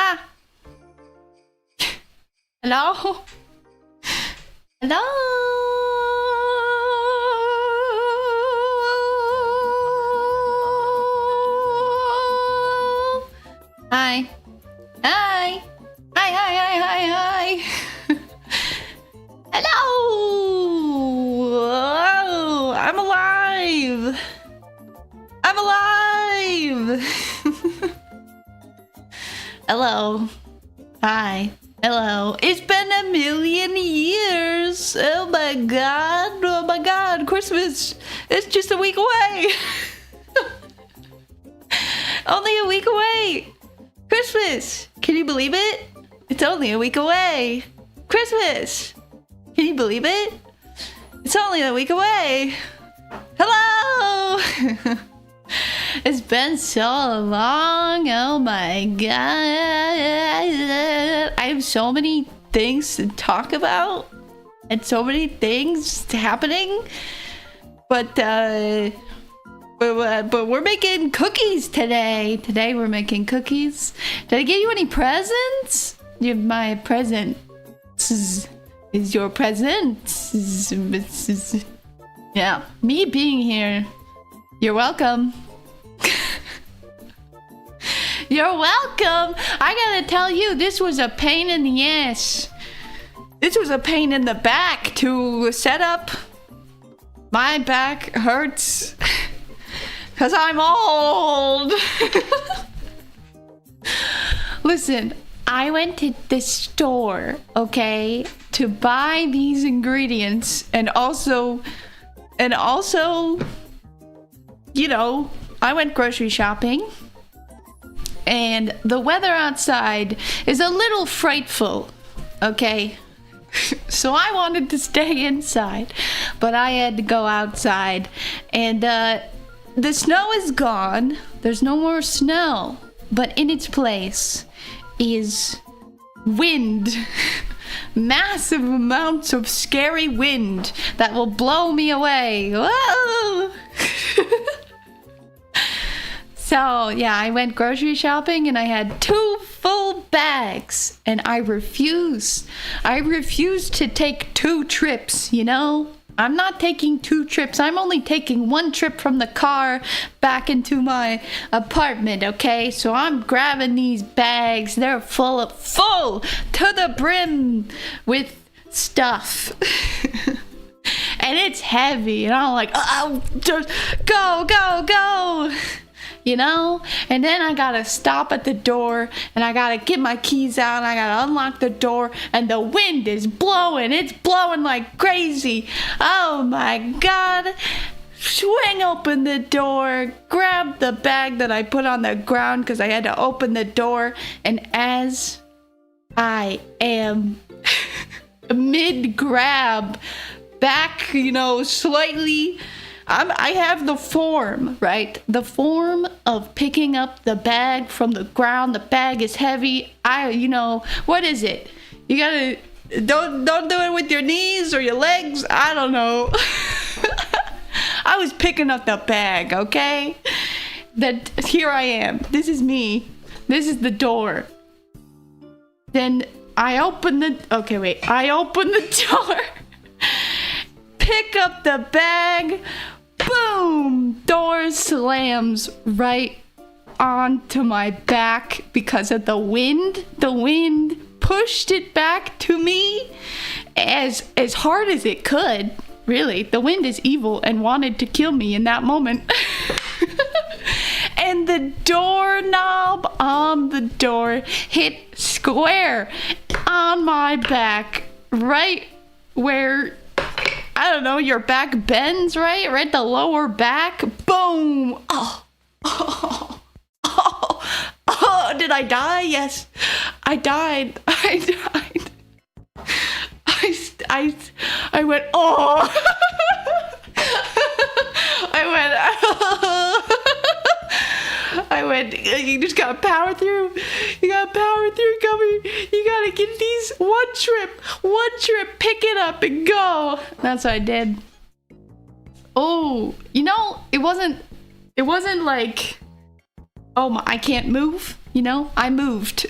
Ah! Hello? Hello? Hi. Hi. Hi, hi, hi, hi, hi. Hello! Oh, I'm alive! I'm alive! Hello. Hi. Hello. It's been a million years. Oh my god. Oh my god. Christmas. It's just a week away. Only a week away. Christmas. Can you believe it? It's only a week away. Christmas. Can you believe it? It's only a week away. Hello. It's been so long. Oh my god. I have so many things to talk about and so many things happening. But we're making cookies today. Today we're making cookies. Did I give you any presents? You're my present. Is your present. Yeah, me being here. You're welcome. You're welcome. I gotta tell you, this was a pain in the ass. This was a pain in the back to set up. My back hurts. Cause I'm old. Listen, I went to the store, okay, to buy these ingredients and also, you know, I went grocery shopping. And the weather outside is a little frightful, okay? So I wanted to stay inside, but I had to go outside. And the snow is gone. There's no more snow. But in its place is wind. Massive amounts of scary wind that will blow me away. Whoa! So, yeah, I went grocery shopping and I had 2 full bags, and I refuse to take 2 trips, you know? I'm not taking 2 trips. I'm only taking 1 trip from the car back into my apartment, okay? So I'm grabbing these bags. They're full to the brim with stuff. And it's heavy. And I'm like, oh, just go. You know? And then I gotta stop at the door, and I gotta get my keys out, and I gotta unlock the door, and the wind is blowing. It's blowing like crazy. Oh my God. Swing open the door, grab the bag that I put on the ground because I had to open the door, and as I am mid-grab, back, you know, slightly, I have the form, right? The form of picking up the bag from the ground. The bag is heavy. What is it? You gotta, don't do it with your knees or your legs. I don't know. I was picking up the bag, okay? Here I am. This is me. This is the door. Then I open the door. Pick up the bag. Boom! Door slams right onto my back because of the wind. The wind pushed it back to me as hard as it could. Really, the wind is evil and wanted to kill me in that moment. And the doorknob on the door hit square on my back, right where, I don't know, your back bends, right? Right, the lower back. Boom! Oh, did I die? Yes, I died. I went, oh! I went, you just gotta power through. You gotta power through, Gummy. You gotta get these one trip, pick it up and go. That's what I did. Oh, you know, it wasn't like, oh, I can't move, you know? I moved.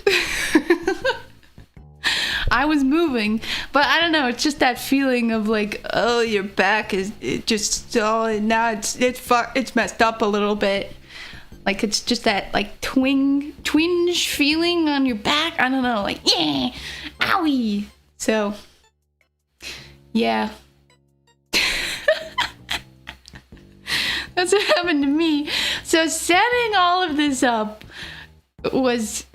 I was moving, but I don't know, it's just that feeling of like, oh, your back is now it's messed up a little bit. Like, it's just that like twinge feeling on your back. I don't know, like, yeah, owie. So yeah. That's what happened to me. So setting all of this up was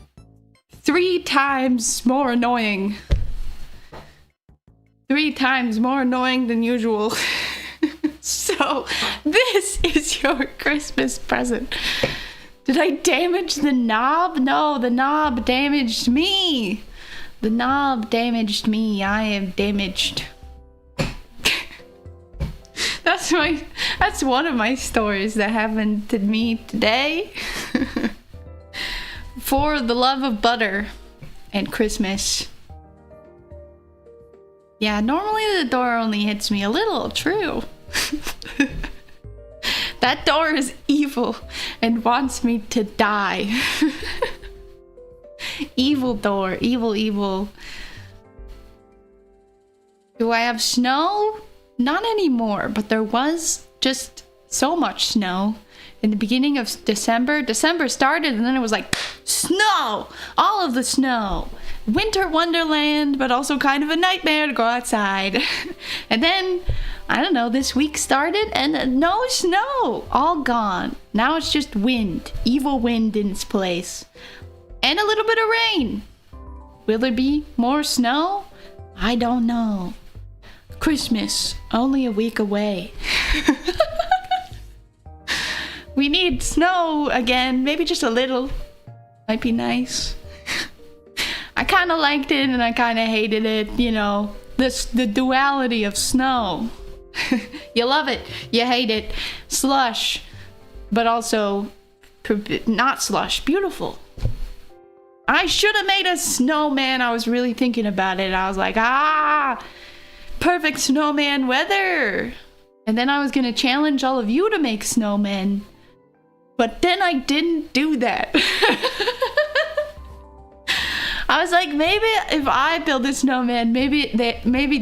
3 times more annoying. 3 times more annoying than usual. So, this is your Christmas present. Did I damage the knob? No, the knob damaged me. The knob damaged me. I am damaged. That's one of my stories that happened to me today. For the love of butter and Christmas. Yeah, normally the door only hits me a little, true. That door is evil and wants me to die. Evil door, evil. Do I have snow? Not anymore, but there was just so much snow. In the beginning of December started and then it was like snow, all of the snow. Winter wonderland, but also kind of a nightmare to go outside. And then, I don't know, this week started and no snow, all gone. Now it's just wind, evil wind in its place. And a little bit of rain. Will there be more snow? I don't know. Christmas, only a week away. We need snow again, maybe just a little. Might be nice. I kind of liked it and I kind of hated it, you know. The duality of snow. You love it, you hate it. Slush, but also not slush, beautiful. I should have made a snowman. I was really thinking about it. I was like, perfect snowman weather. And then I was gonna challenge all of you to make snowmen. But then I didn't do that. I was like, maybe if I build a snowman, maybe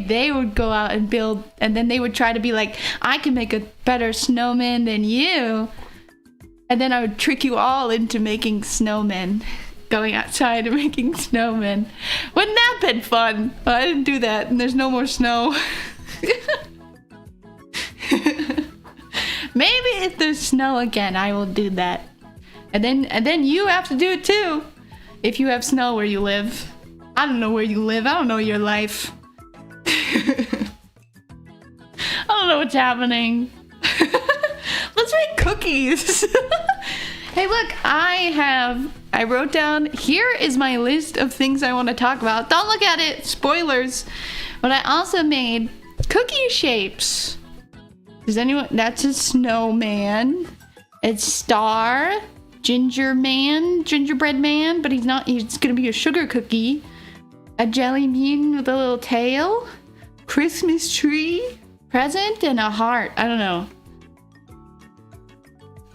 they would go out and build, and then they would try to be like, I can make a better snowman than you. And then I would trick you all into making snowmen. Going outside and making snowmen. Wouldn't that have been fun? Well, I didn't do that, and there's no more snow. Maybe if there's snow again, I will do that. And then you have to do it too. If you have snow where you live. I don't know where you live. I don't know your life. I don't know what's happening. Let's make cookies. Hey, look, I wrote down, here is my list of things I want to talk about. Don't look at it, spoilers. But I also made cookie shapes. Does anyone, that's a snowman. It's star, gingerbread man, but he's gonna be a sugar cookie. A jelly bean with a little tail. Christmas tree, present, and a heart. I don't know.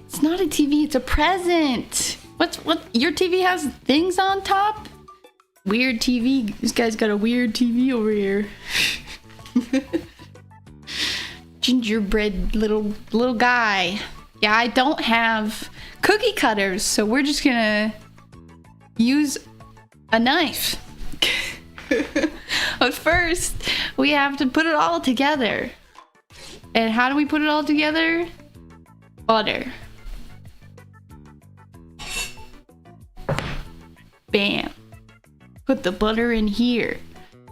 It's not a TV, it's a present. What? Your TV has things on top? Weird TV. This guy's got a weird TV over here. Gingerbread little guy. Yeah, I don't have cookie cutters, so we're just gonna use a knife. But first, we have to put it all together. And how do we put it all together? Butter. Bam. Put the butter in here.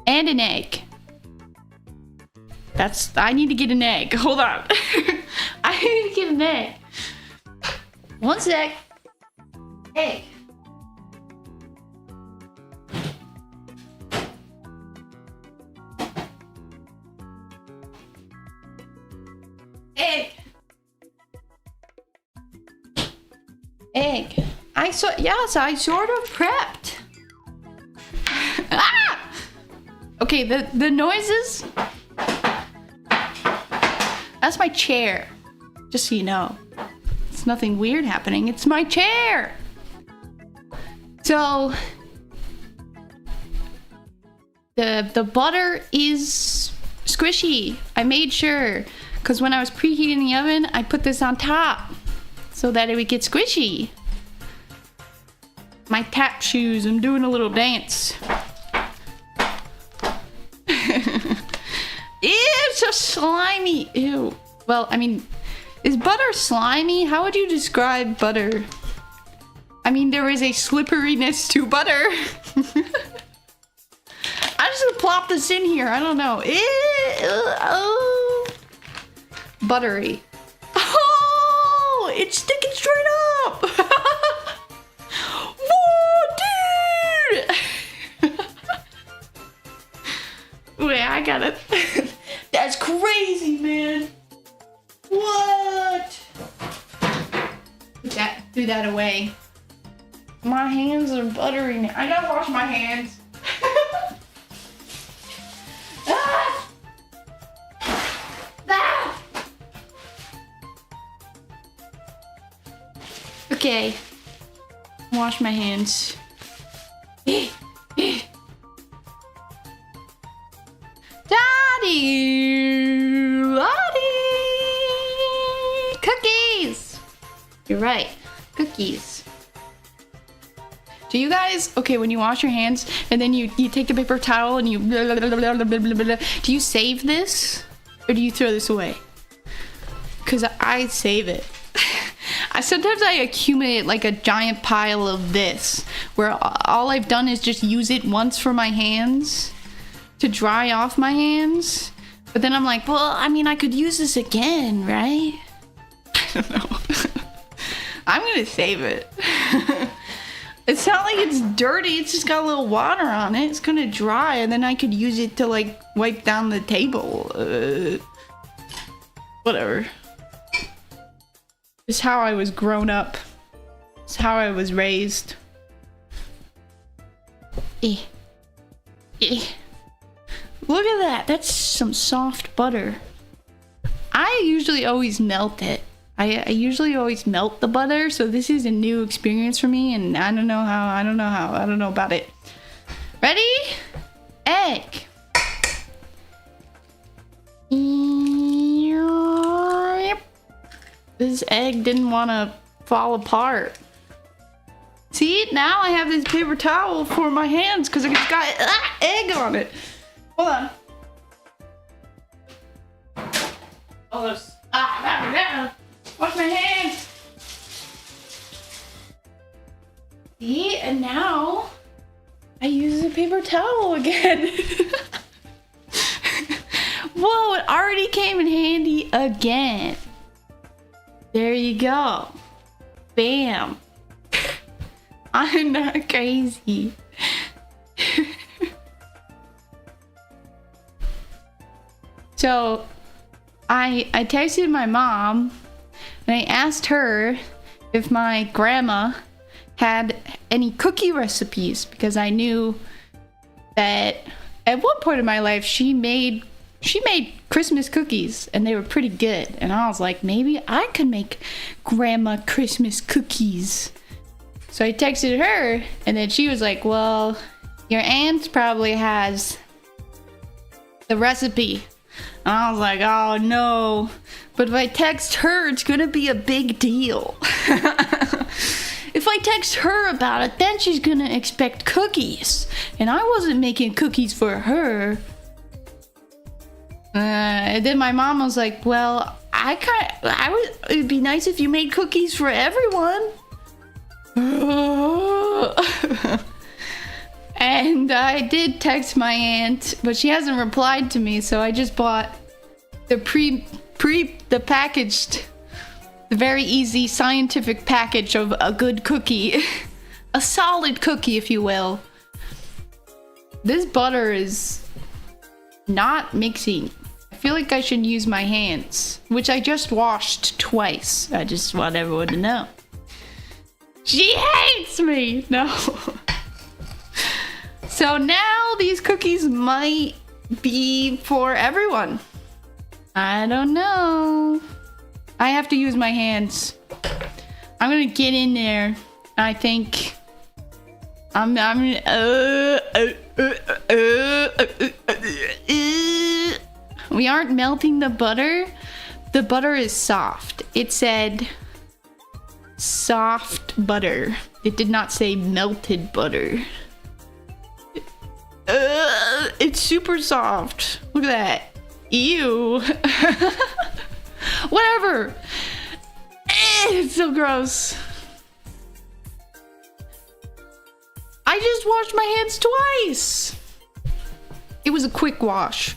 And an egg. I need to get an egg. Hold on. I need to get an egg. One sec. Egg. Egg. Egg. I sort of prepped. Ah! Okay, the noises. That's my chair. Just so you know. It's nothing weird happening. It's my chair. So the butter is squishy. I made sure, because when I was preheating the oven, I put this on top so that it would get squishy. My tap shoes, I'm doing a little dance. It's so slimy. Ew. Well, I mean, is butter slimy? How would you describe butter? I mean, there is a slipperiness to butter. I'm just gonna plop this in here. I don't know. Oh. Buttery. Oh, it's sticking straight up. Whoa, dude. Wait, I got it. That's crazy, man. What? Threw that away. My hands are buttery now. I gotta wash my hands. Ah! Ah! Okay. Wash my hands. Cookies! You're right. Cookies. Do you guys, okay, when you wash your hands and then you take the paper towel and you do you save this? Or do you throw this away? Because I save it. Sometimes I accumulate like a giant pile of this where all I've done is just use it once for my hands to dry off my hands. But then I'm like, well, I mean, I could use this again, right? I don't know. I'm gonna save it. It's not like it's dirty, it's just got a little water on it. It's gonna dry and then I could use it to like wipe down the table. Whatever. It's how I was grown up. It's how I was raised. Look at that. That's some soft butter. I usually always melt it. I usually always melt the butter, so this is a new experience for me, and I don't know about it. Ready? Egg. This egg didn't want to fall apart. See, now I have this paper towel for my hands because it's got egg on it. Hold on. Oh, there's... Wash my hands. See, and now I use a paper towel again. Whoa, it already came in handy again. There you go. Bam. I'm not crazy. So I texted my mom and I asked her if my grandma had any cookie recipes because I knew that at one point in my life she made Christmas cookies and they were pretty good, and I was like, maybe I could make grandma Christmas cookies. So I texted her and then she was like, well, your aunt probably has the recipe. And I was like, oh no, but if I text her it's gonna be a big deal. If I text her about it, then she's gonna expect cookies, and I wasn't making cookies for her. And then my mom was like, well, it'd be nice if you made cookies for everyone. And I did text my aunt, but she hasn't replied to me, so I just bought the packaged, the very easy scientific package of a good cookie. A solid cookie, if you will. This butter is not mixing. I feel like I should use my hands, which I just washed twice. I just want everyone to know. She hates me! No. So now these cookies might be for everyone. I don't know. I have to use my hands. I'm gonna get in there. I think we aren't melting the butter. The butter is soft. It said soft butter. It did not say melted butter. It's super soft. Look at that. Ew. Whatever. It's so gross. I just washed my hands twice. It was a quick wash.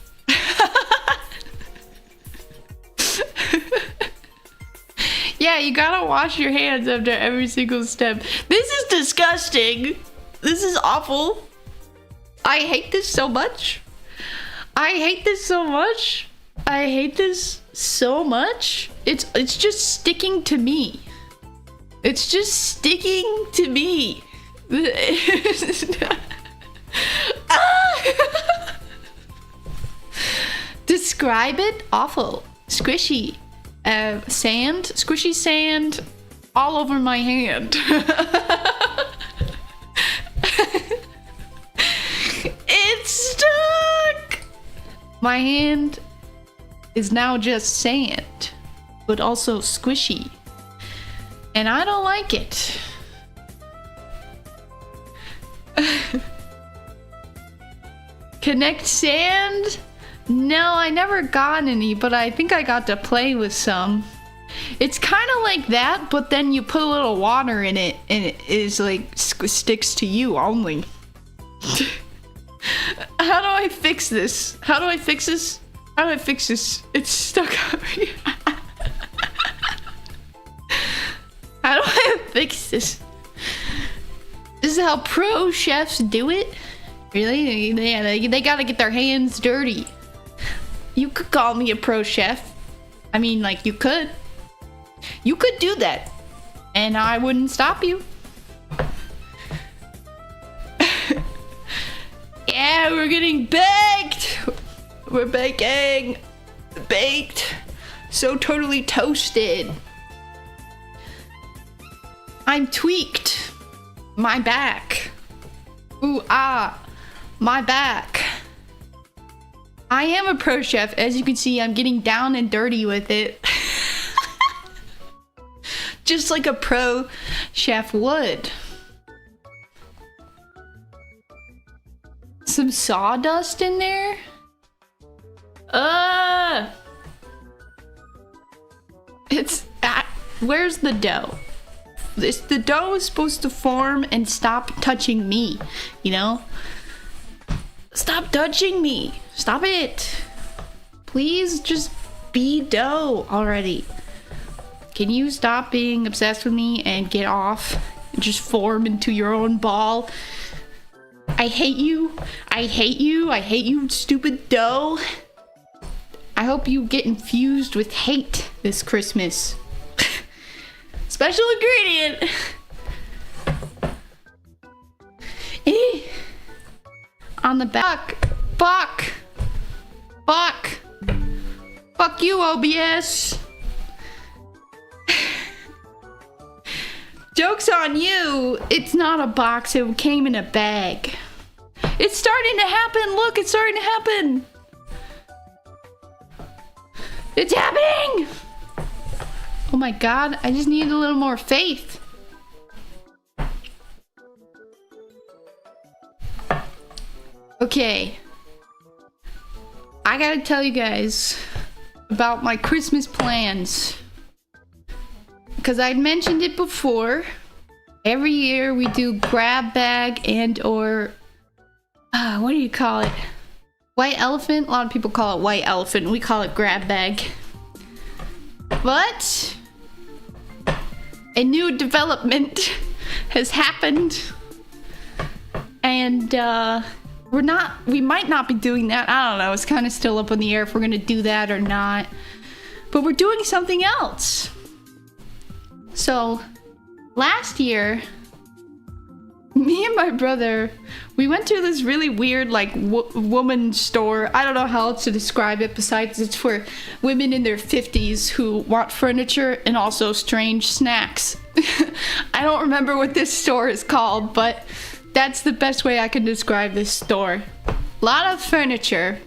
Yeah, you gotta wash your hands after every single step. This is disgusting. This is awful. I hate this so much. I hate this so much. I hate this so much. It's just sticking to me. It's just sticking to me. Describe it? Awful. Squishy. Sand. Squishy sand all over my hand. It's stuck! My hand is now just sand, but also squishy. And I don't like it. Connect sand? No, I never got any, but I think I got to play with some. It's kind of like that, but then you put a little water in it, and it is like sticks to you only. How do I fix this? How do I fix this? How do I fix this? It's stuck over here. How do I fix this? This is how pro chefs do it? Really? They gotta get their hands dirty. You could call me a pro chef. I mean, like, you could. You could do that. And I wouldn't stop you. Yeah, we're getting baked. We're baking. Baked. So totally toasted. I'm tweaked. My back. Ooh, ah. my back. I am a pro chef. As you can see, I'm getting down and dirty with it. Just like a pro chef would. Some sawdust in there? Where's the dough? The dough is supposed to form and stop touching me, you know? Stop touching me. Stop it. Please just be dough already. Can you stop being obsessed with me and get off and just form into your own ball? I hate you. I hate you. I hate you, stupid dough. I hope you get infused with hate this Christmas. Special ingredient. On the back. Fuck. Fuck you, OBS. Joke's on you. It's not a box. It came in a bag. It's starting to happen. Look, it's starting to happen. It's happening. Oh my god, I just need a little more faith. Okay. I gotta tell you guys about my Christmas plans. Because I'd mentioned it before. Every year we do grab bag and or... what do you call it? White elephant? A lot of people call it white elephant. We call it grab bag. But... a new development has happened. And, we might not be doing that. I don't know. It's kind of still up in the air if we're going to do that or not. But we're doing something else. So, last year, me and my brother, we went to this really weird, like, woman store. I don't know how else to describe it besides it's for women in their 50s who want furniture and also strange snacks. I don't remember what this store is called, but that's the best way I can describe this store. A lot of furniture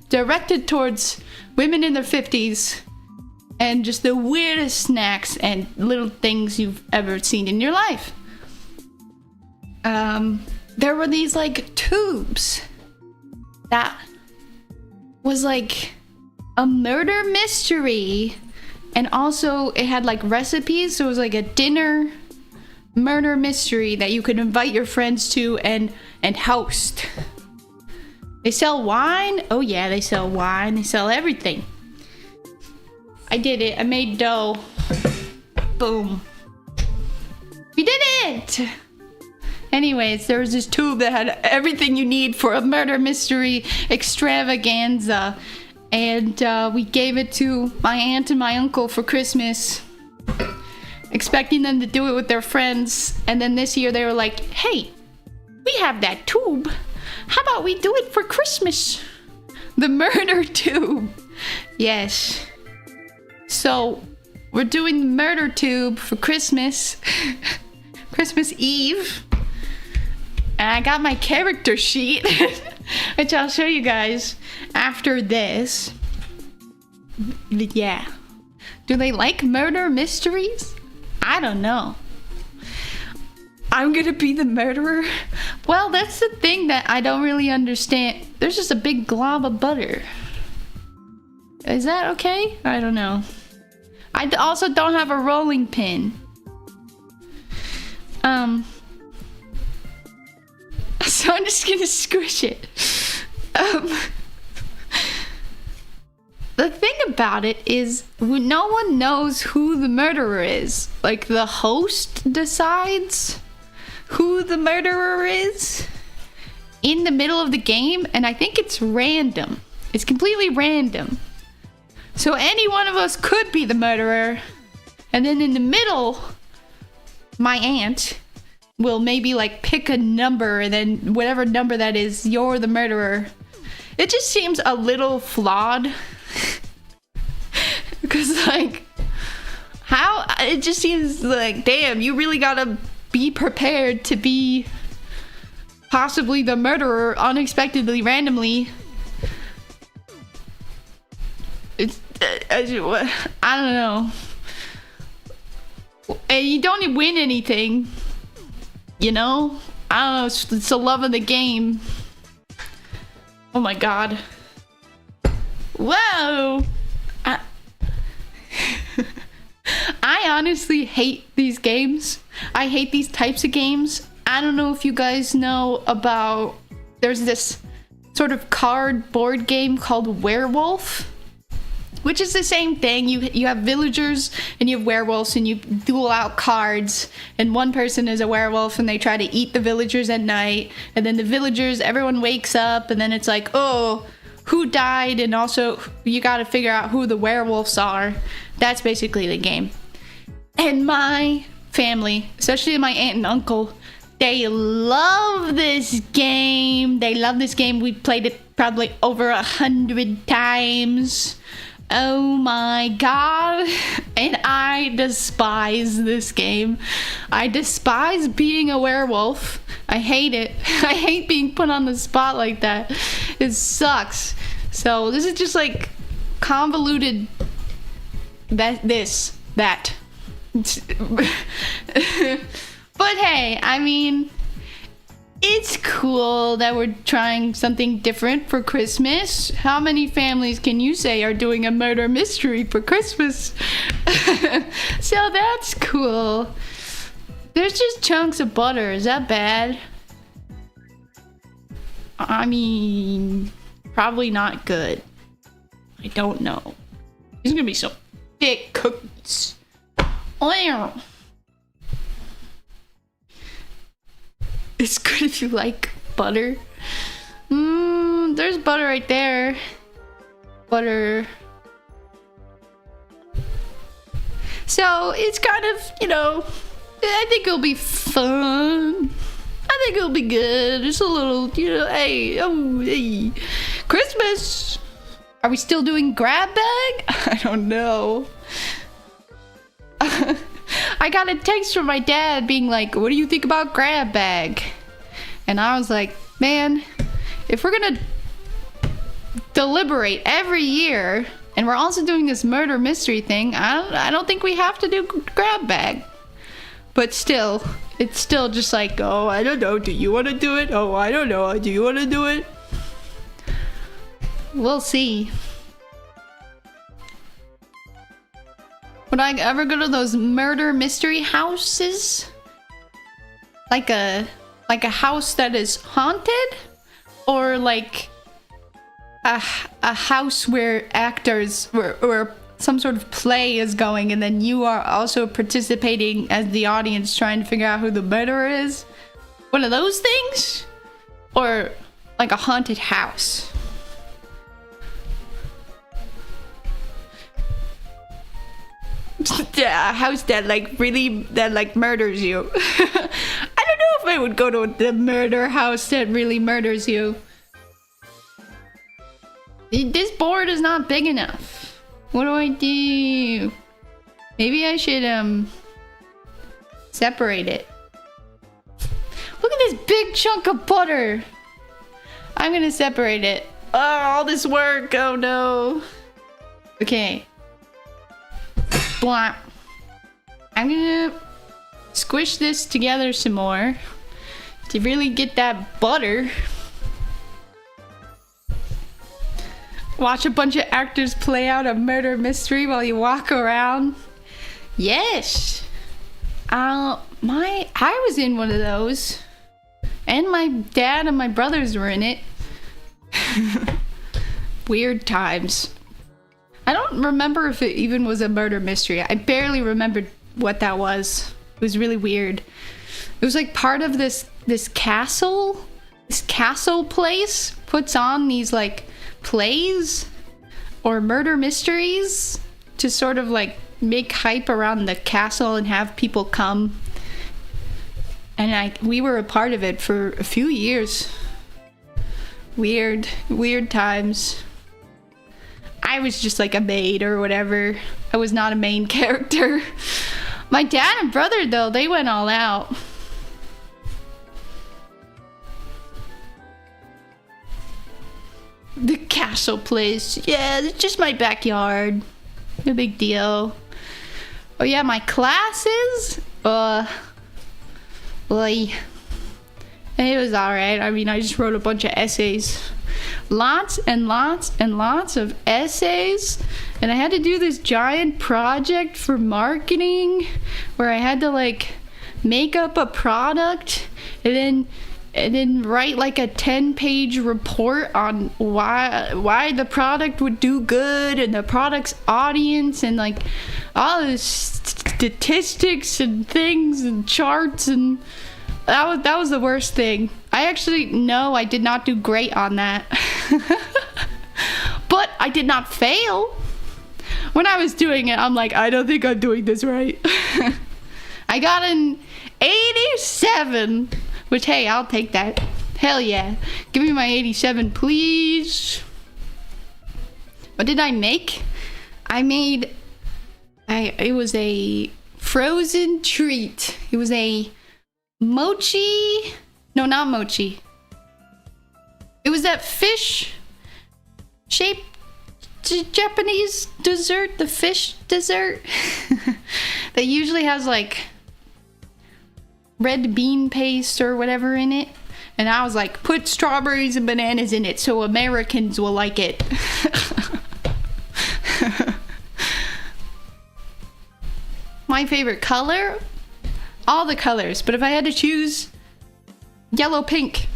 directed towards women in their 50s and just the weirdest snacks and little things you've ever seen in your life. There were these like tubes that was like a murder mystery, and also it had like recipes, so it was like a dinner murder mystery that you could invite your friends to and host. They sell wine. Oh yeah, they sell wine. They sell everything. I did it. I made dough. Boom. We did it! Anyways, there was this tube that had everything you need for a murder mystery extravaganza. And we gave it to my aunt and my uncle for Christmas, expecting them to do it with their friends. And then this year they were like, hey, we have that tube. How about we do it for Christmas? The murder tube. Yes. So we're doing the murder tube for Christmas. Christmas Eve. And I got my character sheet, which I'll show you guys after this. Yeah. Do they like murder mysteries? I don't know. I'm gonna be the murderer? Well, that's the thing that I don't really understand. There's just a big glob of butter. Is that okay? I don't know. I also don't have a rolling pin. So I'm just gonna squish it. The thing about it is no one knows who the murderer is. Like, the host decides who the murderer is in the middle of the game, and I think it's random. It's completely random. So any one of us could be the murderer, and then in the middle, my aunt will maybe like pick a number, and then whatever number that is, you're the murderer. It just seems a little flawed. Because like, how, it just seems like, damn, you really gotta be prepared to be possibly the murderer unexpectedly, randomly. It's I don't know. And you don't win anything, you know? I don't know, it's the love of the game. Oh my god. Whoa! I honestly hate these games. I hate these types of games. I don't know if you guys know about... There's this sort of cardboard game called Werewolf, which is the same thing. You have villagers and you have werewolves, and you duel out cards, and one person is a werewolf and they try to eat the villagers at night, and then the villagers, everyone wakes up, and then it's like, oh, who died, and also you gotta figure out who the werewolves are. That's basically the game. And my family, especially my aunt and uncle, they love this game. They love this game. We played it probably over 100 times. Oh my god. And I despise this game. I despise being a werewolf. I hate it. I hate being put on the spot like that. It sucks. So this is just like convoluted that. But hey, I mean, it's cool that we're trying something different for Christmas. How many families can you say are doing a murder mystery for Christmas? So that's cool. There's just chunks of butter. Is that bad? I mean, probably not good. I don't know. These are gonna be so thick cookies. Oh. It's good if you like butter. There's butter right there. Butter. So it's kind of, you know, I think it'll be fun. I think it'll be good. Just a little, you know, hey. Christmas. Are we still doing grab bag? I don't know. I got a text from my dad being like, what do you think about grab bag? And I was like, man, if we're gonna deliberate every year and we're also doing this murder mystery thing, I don't think we have to do grab bag. But still, it's still just like, oh, I don't know, do you want to do it? Oh, I don't know, do you want to do it? We'll see. Would I ever go to those murder mystery houses? Like a house that is haunted? Or like a house where actors, where some sort of play is going and then you are also participating as the audience trying to figure out who the murderer is? One of those things? Or like a haunted house? Yeah, a house that like murders you. I don't know if I would go to the murder house that really murders you. This board is not big enough. What do I do? Maybe I should separate it. Look at this big chunk of butter. I'm gonna separate it. Oh, all this work. Oh no. Okay. Blah. I'm gonna squish this together some more to really get that butter. Watch a bunch of actors play out a murder mystery while you walk around. Yes. I was in one of those. And my dad and my brothers were in it. Weird times. I don't remember if it even was a murder mystery. I barely remembered what that was. It was really weird. It was like part of this castle. This castle place puts on these like plays or murder mysteries to sort of like make hype around the castle and have people come. And we were a part of it for a few years. Weird times. I was just like a maid or whatever. I was not a main character. My dad and brother, though, they went all out. castle place. Yeah, it's just my backyard. No big deal. Oh yeah, my classes? Boy. It was alright. I mean, I just wrote a bunch of essays. Lots and lots and lots of essays. And I had to do this giant project for marketing where I had to like make up a product and then write like a 10-page report on why the product would do good and the product's audience and like all the statistics and things and charts, and that was the worst thing. I actually know I did not do great on that. But I did not fail. When I was doing it, I'm like, I don't think I'm doing this right. I got an 87, which, hey, I'll take that. Hell yeah. Give me my 87, please. What did I make? It was a frozen treat. It was a mochi. No, not mochi. It was that fish shaped Japanese dessert, the fish dessert that usually has like red bean paste or whatever in it. And I was like, put strawberries and bananas in it so Americans will like it. My favorite color? All the colors, but if I had to choose, yellow, pink.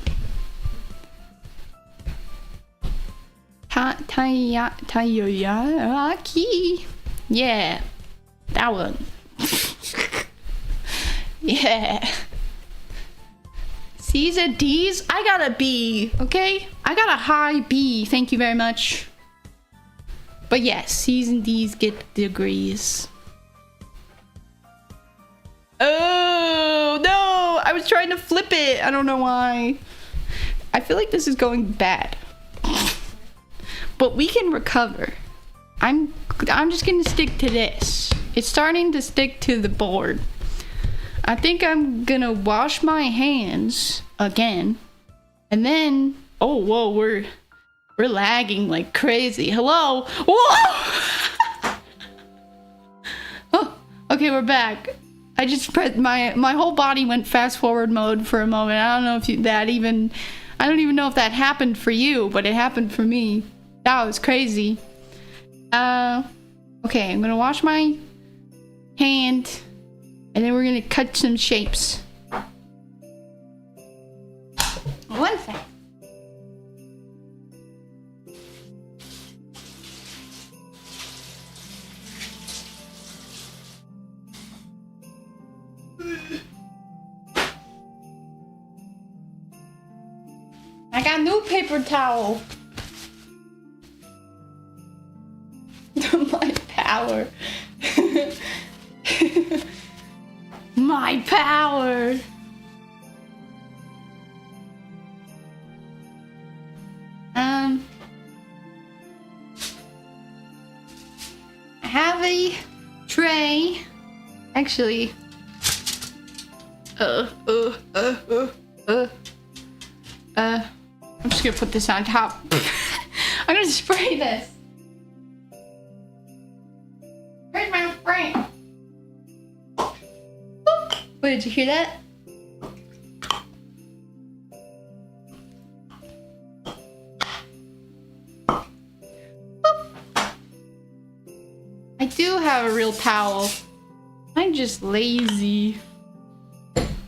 Taiyaki. Yeah, that one. Yeah. C's and D's? I got a B, okay? I got a high B, thank you very much. But yes, C's and D's get degrees. Oh, no! I was trying to flip it. I don't know why. I feel like this is going bad. But we can recover. I'm just gonna stick to this. It's starting to stick to the board. I think I'm gonna wash my hands again. And then, oh, whoa, we're lagging like crazy. Hello? Whoa! Oh, okay, we're back. I just pressed my whole body went fast forward mode for a moment. I don't know if I don't even know if that happened for you, but it happened for me. That was crazy. Okay, I'm gonna wash my hand and then we're gonna cut some shapes. One second. I got new paper towel. My power. My power. I have a tray. Actually, I'm just gonna put this on top. I'm gonna spray this. Where's my spray? Wait, did you hear that? I do have a real towel. I'm just lazy.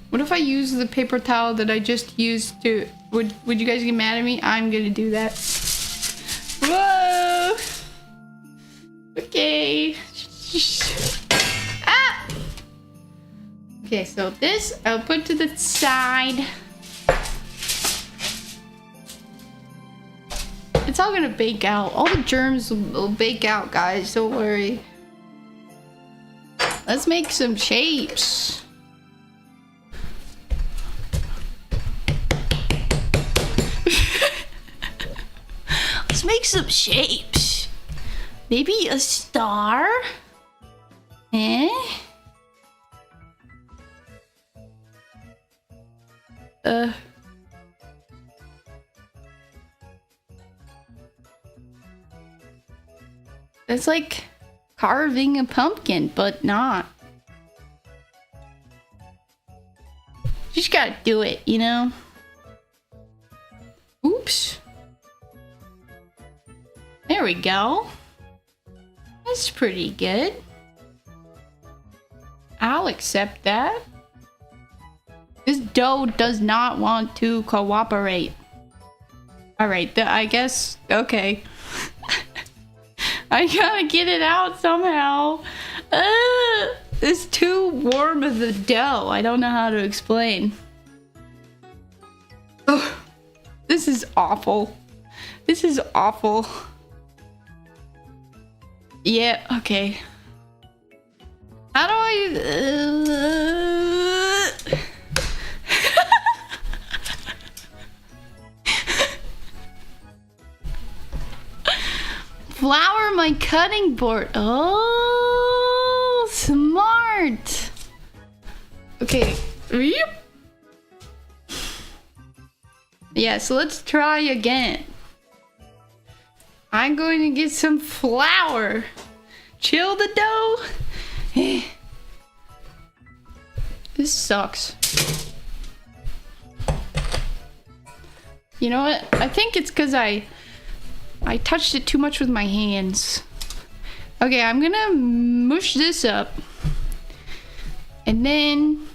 What if I use the paper towel that I just used to... Would you guys get mad at me? I'm gonna do that. Whoa! Okay. Ah! Okay, so this I'll put to the side. It's all gonna bake out. All the germs will bake out, guys. Don't worry. Let's make some shapes. Let's make some shapes. Maybe a star? Eh? It's like carving a pumpkin, but not. Just gotta do it, you know? Oops. There we go. That's pretty good. I'll accept that. This dough does not want to cooperate. Alright, I guess, okay. I gotta get it out somehow. It's too warm of the dough. I don't know how to explain. Ugh, this is awful. This is awful. Yeah, okay. How do I... Flour my cutting board. Oh, smart. Okay. Yeah, so let's try again. I'm going to get some flour. Chill the dough. This sucks. You know what? I think it's because I touched it too much with my hands. Okay, I'm gonna mush this up. And then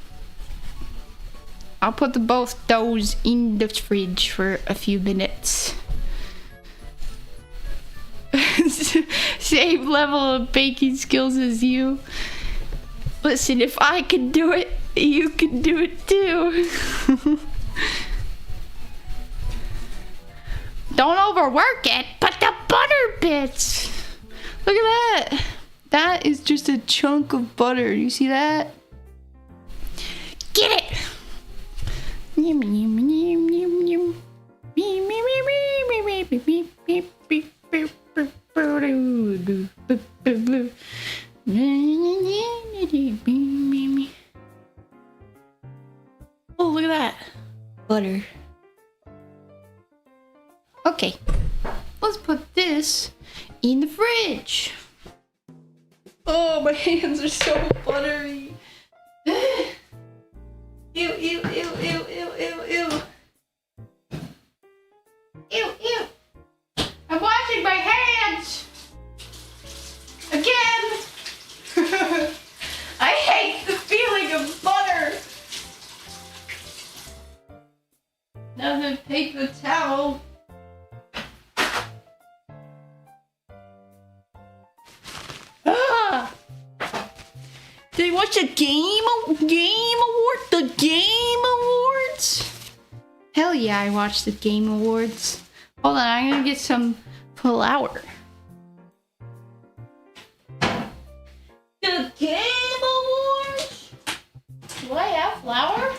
I'll put both doughs in the fridge for a few minutes. Same level of baking skills as you. Listen, if I can do it, you can do it too. Don't overwork it, but the butter bits. Look at that. That is just a chunk of butter. You see that? Get it. Oh, look at that. Butter. Okay, let's put this in the fridge. Oh, my hands are so buttery. Ew, ew, ew, ew, ew, ew, ew. Ew, ew. I'm washing my hands. Again. I hate the feeling of butter. Another paper towel. Did you watch the game award? The Game Awards? Hell yeah, I watched the Game Awards. Hold on, I'm gonna get some flour. The Game Awards? Do I have flour?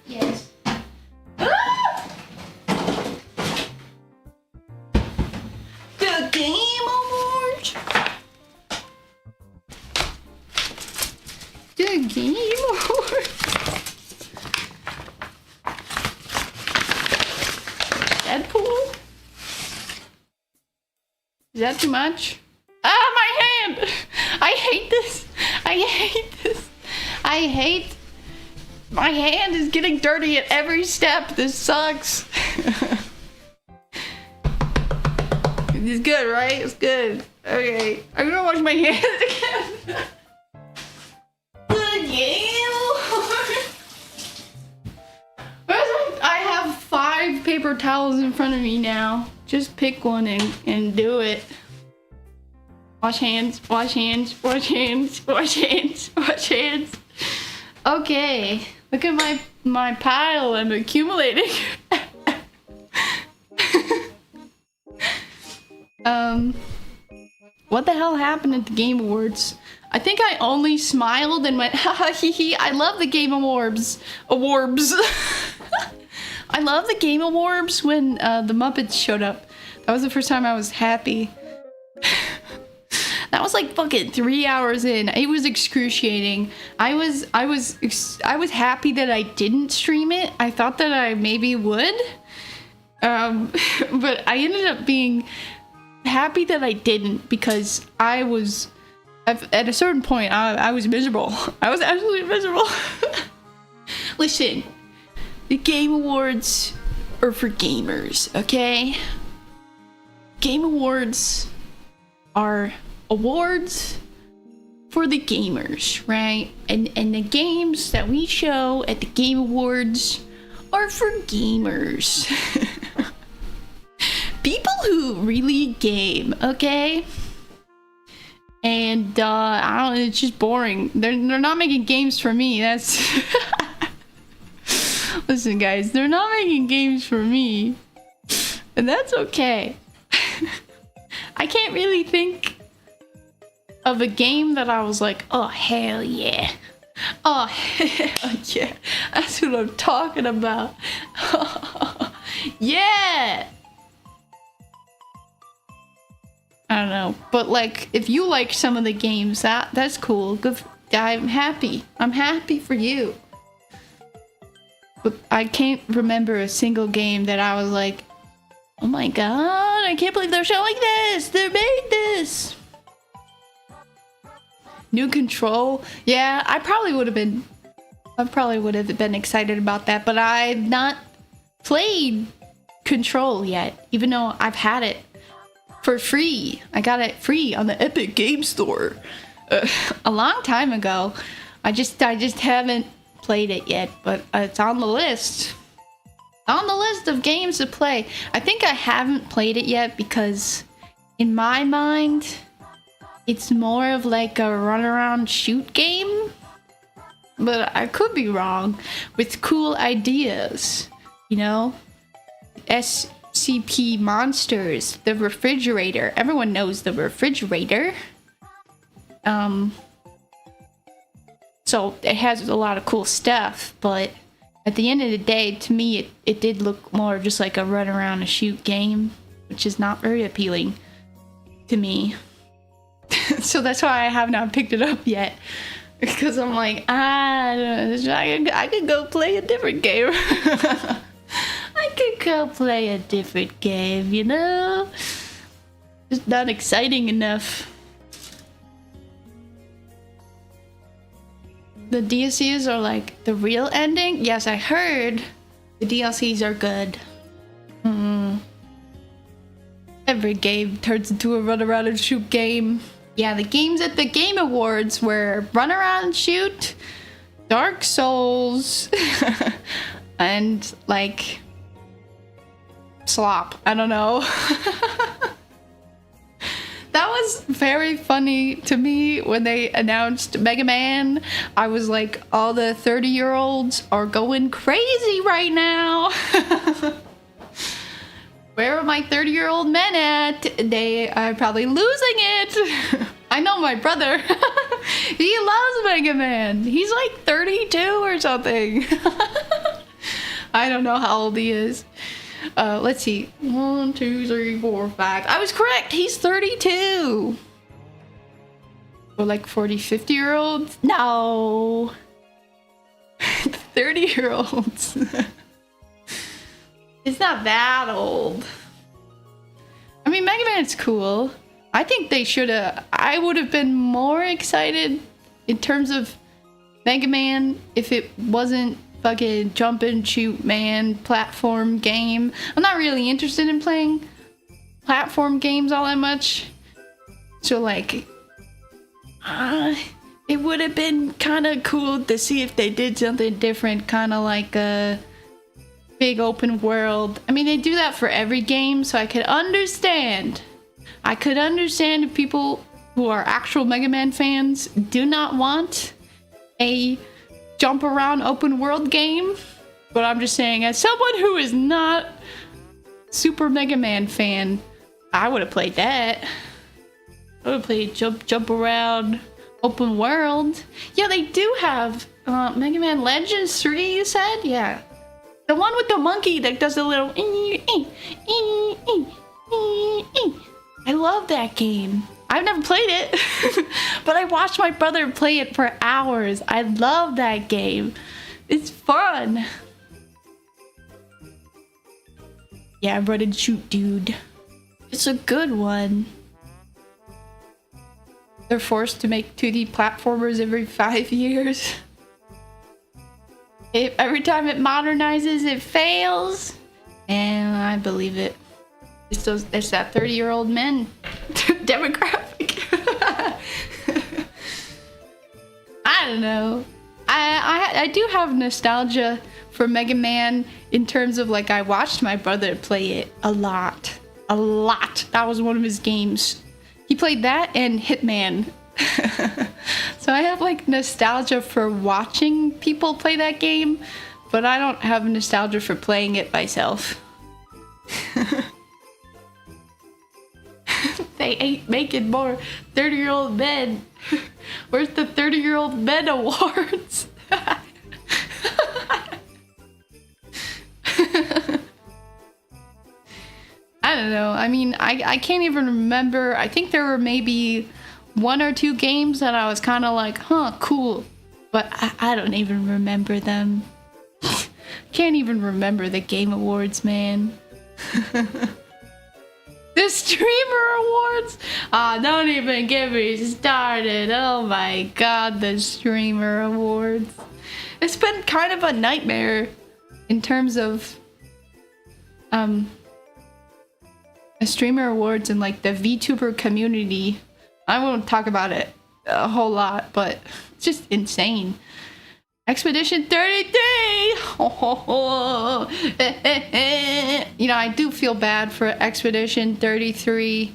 Yes. Ah! The Game Awards? The Game Awards. Deadpool? Is that too much? Ah, my hand! I hate this. I hate this. I hate... My hand is getting dirty at every step. This sucks. It's good, right? It's good. Okay. I'm gonna wash my hands again. I have 5 paper towels in front of me now. Just pick one and do it. Wash hands, wash hands, wash hands, wash hands, wash hands. Okay, look at my pile I'm accumulating. What the hell happened at the Game Awards? I think I only smiled and went, ha ha hee hee. I love the Game Awards. Awards. I love the Game Awards when the Muppets showed up. That was the first time I was happy. That was like fucking 3 hours in. It was excruciating. I was happy that I didn't stream it. I thought that I maybe would. But I ended up being happy that I didn't, because I was at a certain point I was miserable. I was absolutely miserable. Listen, the Game Awards are for gamers, okay? Game Awards are awards for the gamers, right? And the games that we show at the Game Awards are for gamers. People who really game, okay? And I don't know, it's just boring. They're not making games for me. That's listen, guys, they're not making games for me, and that's okay. I can't really think of a game that I was like, oh hell yeah, oh hell yeah, that's what I'm talking about. Yeah. I don't know, but like, if you like some of the games, that's cool. Good. I'm happy. I'm happy for you. But I can't remember a single game that I was like, oh my god, I can't believe they're showing this. They made this. New Control. Yeah, I probably would have been excited about that, but I've not played Control yet, even though I've had it for free. I got it free on the Epic Game Store a long time ago. I just haven't played it yet, but it's on the list. On the list of games to play. I think I haven't played it yet because in my mind it's more of like a run around shoot game. But I could be wrong, with cool ideas, you know? SCP Monsters, the refrigerator. Everyone knows the refrigerator. So it has a lot of cool stuff, but at the end of the day, to me, it did look more just like a run around and shoot game, which is not very appealing to me. So that's why I have not picked it up yet, because I'm like, I could go play a different game. I could go play a different game, you know? It's not exciting enough. The DLCs are like the real ending? Yes, I heard the DLCs are good. Every game turns into a run around and shoot game. Yeah, the games at the Game Awards were run around and shoot, Dark Souls, and like slop. I don't know. That was very funny to me when they announced Mega Man. I was like, all the 30-year-olds are going crazy right now. Where are my 30-year-old men at? They are probably losing it. I know my brother. He loves Mega Man. He's like 32 or something. I don't know how old he is. Let's see. 1, 2, 3, 4, 5. I was correct. He's 32. Or like 40, 50-year-olds? No. 30-year-olds. It's not that old. I mean, Mega Man's cool. I think they should have... I would have been more excited in terms of Mega Man if it wasn't fucking jump and shoot man platform game. I'm not really interested in playing platform games all that much. So like, it would have been kind of cool to see if they did something different, kind of like a big open world. I mean, they do that for every game, so I could understand. I could understand if people who are actual Mega Man fans do not want a jump around open world game, but I'm just saying, as someone who is not super Mega Man fan, I would have played that. I would have played jump around open world. Yeah, they do have Mega Man Legends 3, you said? Yeah. The one with the monkey that does the little... I love that game. I've never played it, but I watched my brother play it for hours. I love that game. It's fun. Yeah, run and shoot, dude. It's a good one. They're forced to make 2D platformers every 5 years. Every time it modernizes, it fails. And I believe it. It's that 30-year-old men demographic. I don't know. I do have nostalgia for Mega Man in terms of, like, I watched my brother play it a lot. A lot. That was one of his games. He played that and Hitman. So I have, like, nostalgia for watching people play that game, but I don't have nostalgia for playing it myself. They ain't making more 30-year-old men. Where's the 30-year-old men awards? I don't know. I mean, I can't even remember. I think there were maybe 1 or 2 games that I was kind of like, huh, cool. But I don't even remember them. Can't even remember the Game Awards, man. The Streamer Awards? Ah, don't even get me started. Oh my god, the Streamer Awards. It's been kind of a nightmare in terms of the Streamer Awards and, like, the VTuber community. I won't talk about it a whole lot, but it's just insane. Expedition 33! You know, I do feel bad for Expedition 33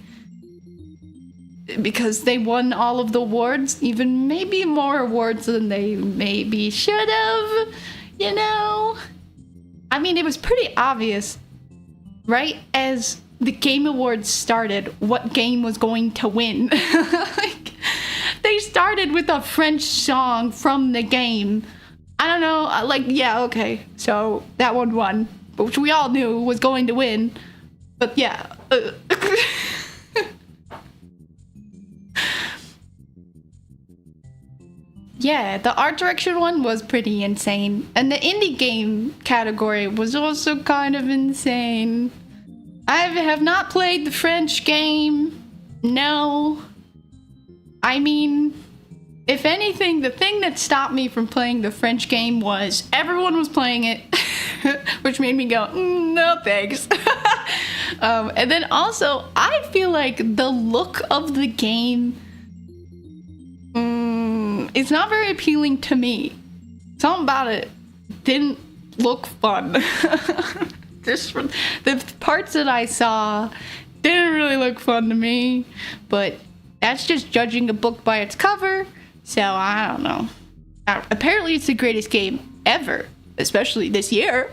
because they won all of the awards, even maybe more awards than they maybe should have, you know? I mean, it was pretty obvious, right as the Game Awards started, what game was going to win. Like, they started with a French song from the game. I don't know, like, yeah, okay, so that one won, which we all knew was going to win, but yeah. Yeah, the art direction one was pretty insane, and the indie game category was also kind of insane. I have not played the French game, no. I mean, if anything, the thing that stopped me from playing the French game was everyone was playing it, which made me go, no thanks. And then also, I feel like the look of the game is not very appealing to me. Something about it didn't look fun. The parts that I saw didn't really look fun to me, but that's just judging a book by its cover. So, I don't know. Apparently, it's the greatest game ever, especially this year.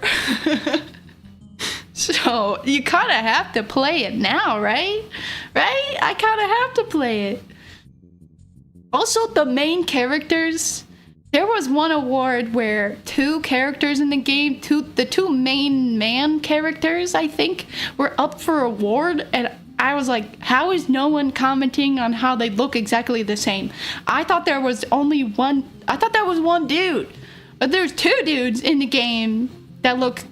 So, you kind of have to play it now, right? Right? I kind of have to play it. Also, the main characters. There was one award where 2 characters in the game, the 2 main man characters, I think, were up for award, and I was like, how is no one commenting on how they look exactly the same? I thought there was only one. I thought that was one dude. But there's 2 dudes in the game that look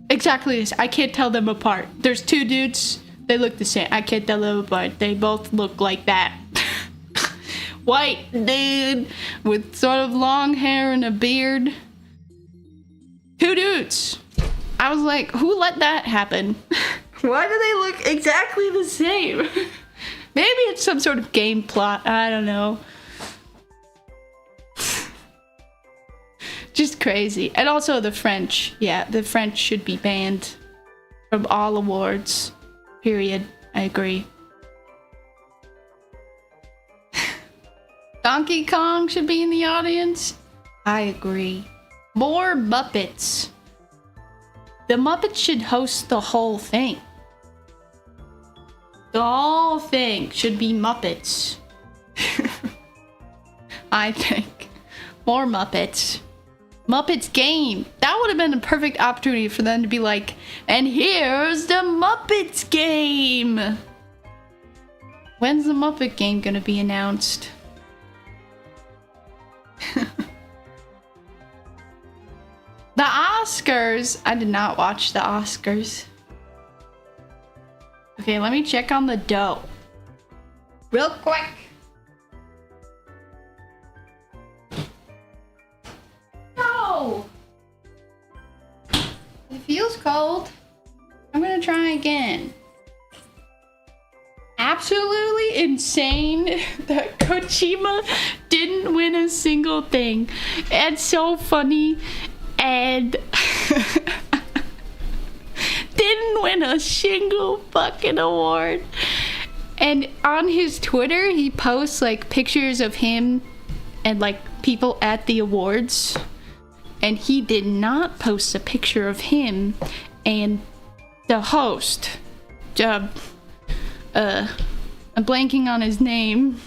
exactly the same. I can't tell them apart. There's 2 dudes. They look the same. I can't tell them apart. They both look like that. White dude with sort of long hair and a beard. 2 dudes. I was like, who let that happen? Why do they look exactly the same? Maybe it's some sort of game plot. I don't know. Just crazy. And also the French. Yeah, the French should be banned from all awards. Period. I agree. Donkey Kong should be in the audience. I agree. More Muppets. The Muppets should host the whole thing. The whole thing should be Muppets. I think. More Muppets. Muppets game. That would have been a perfect opportunity for them to be like, and here's the Muppets game. When's the Muppet game gonna be announced? The Oscars. I did not watch the Oscars. Okay, let me check on the dough. Real quick. No! It feels cold. I'm gonna try again. Absolutely insane that Kojima didn't win a single thing. It's so funny. And didn't win a single fucking award. And on his Twitter, he posts like pictures of him and like people at the awards. And he did not post a picture of him and the host. I'm blanking on his name.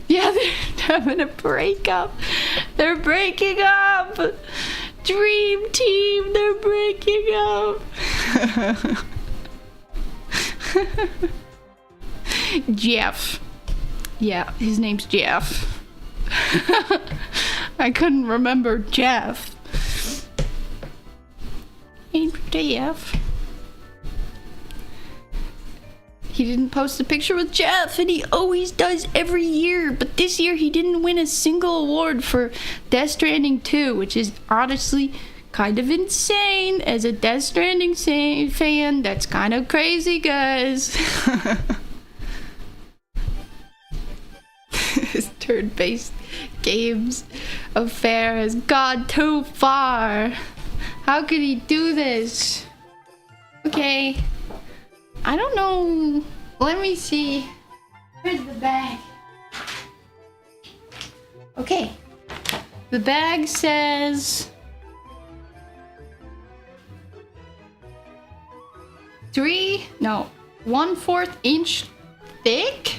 Yeah, they're having a breakup. They're breaking up. Dream team, they're breaking up. Jeff. Yeah, his name's Jeff. I couldn't remember Jeff. Name's Jeff. He didn't post a picture with Jeff, and he always does every year. But this year, he didn't win a single award for Death Stranding 2, which is honestly kind of insane. As a Death Stranding fan, that's kind of crazy, guys. His turn-based games affair has gone too far. How could he do this? Okay. I don't know. Let me see. Where's the bag? Okay. The bag says 1/4 inch thick.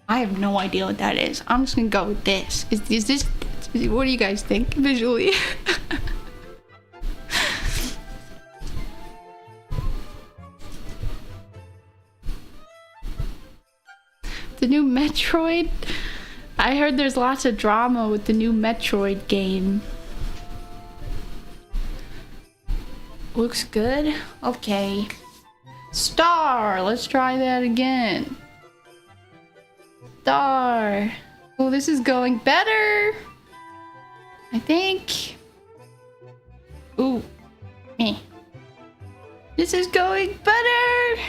I have no idea what that is. I'm just gonna go with this. Is this? What do you guys think visually? The new Metroid? I heard there's lots of drama with the new Metroid game. Looks good? Okay. Star! Let's try that again. Star. Oh, this is going better! I think. Ooh. Me. This is going better!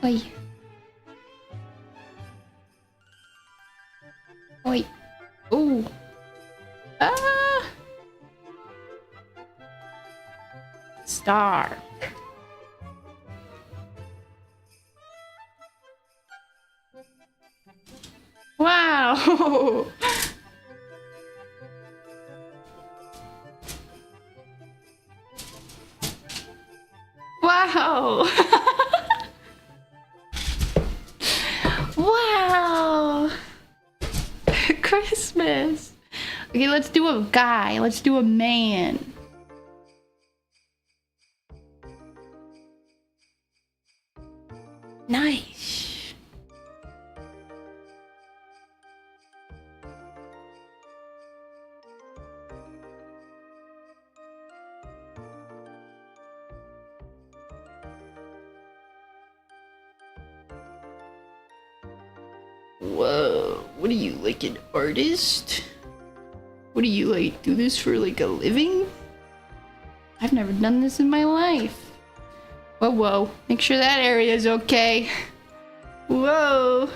Oi. Oi. Ooh. Ah. Star. Wow. Wow. Wow! Christmas! Okay, let's do a guy. Let's do a man. Nice. Whoa, what are you, like an artist? What do you, like, do this for, like, a living? I've never done this in my life. Whoa, whoa, make sure that area is okay. Whoa.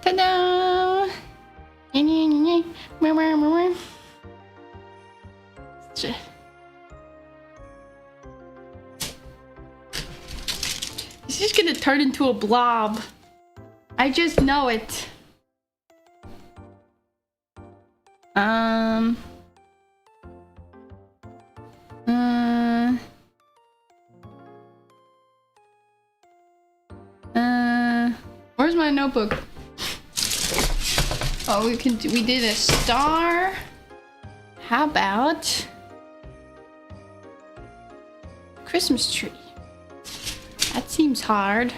Ta-da! He's just gonna turn into a blob. I just know it. Where's my notebook? Oh, we did a star. How about Christmas tree? That seems hard.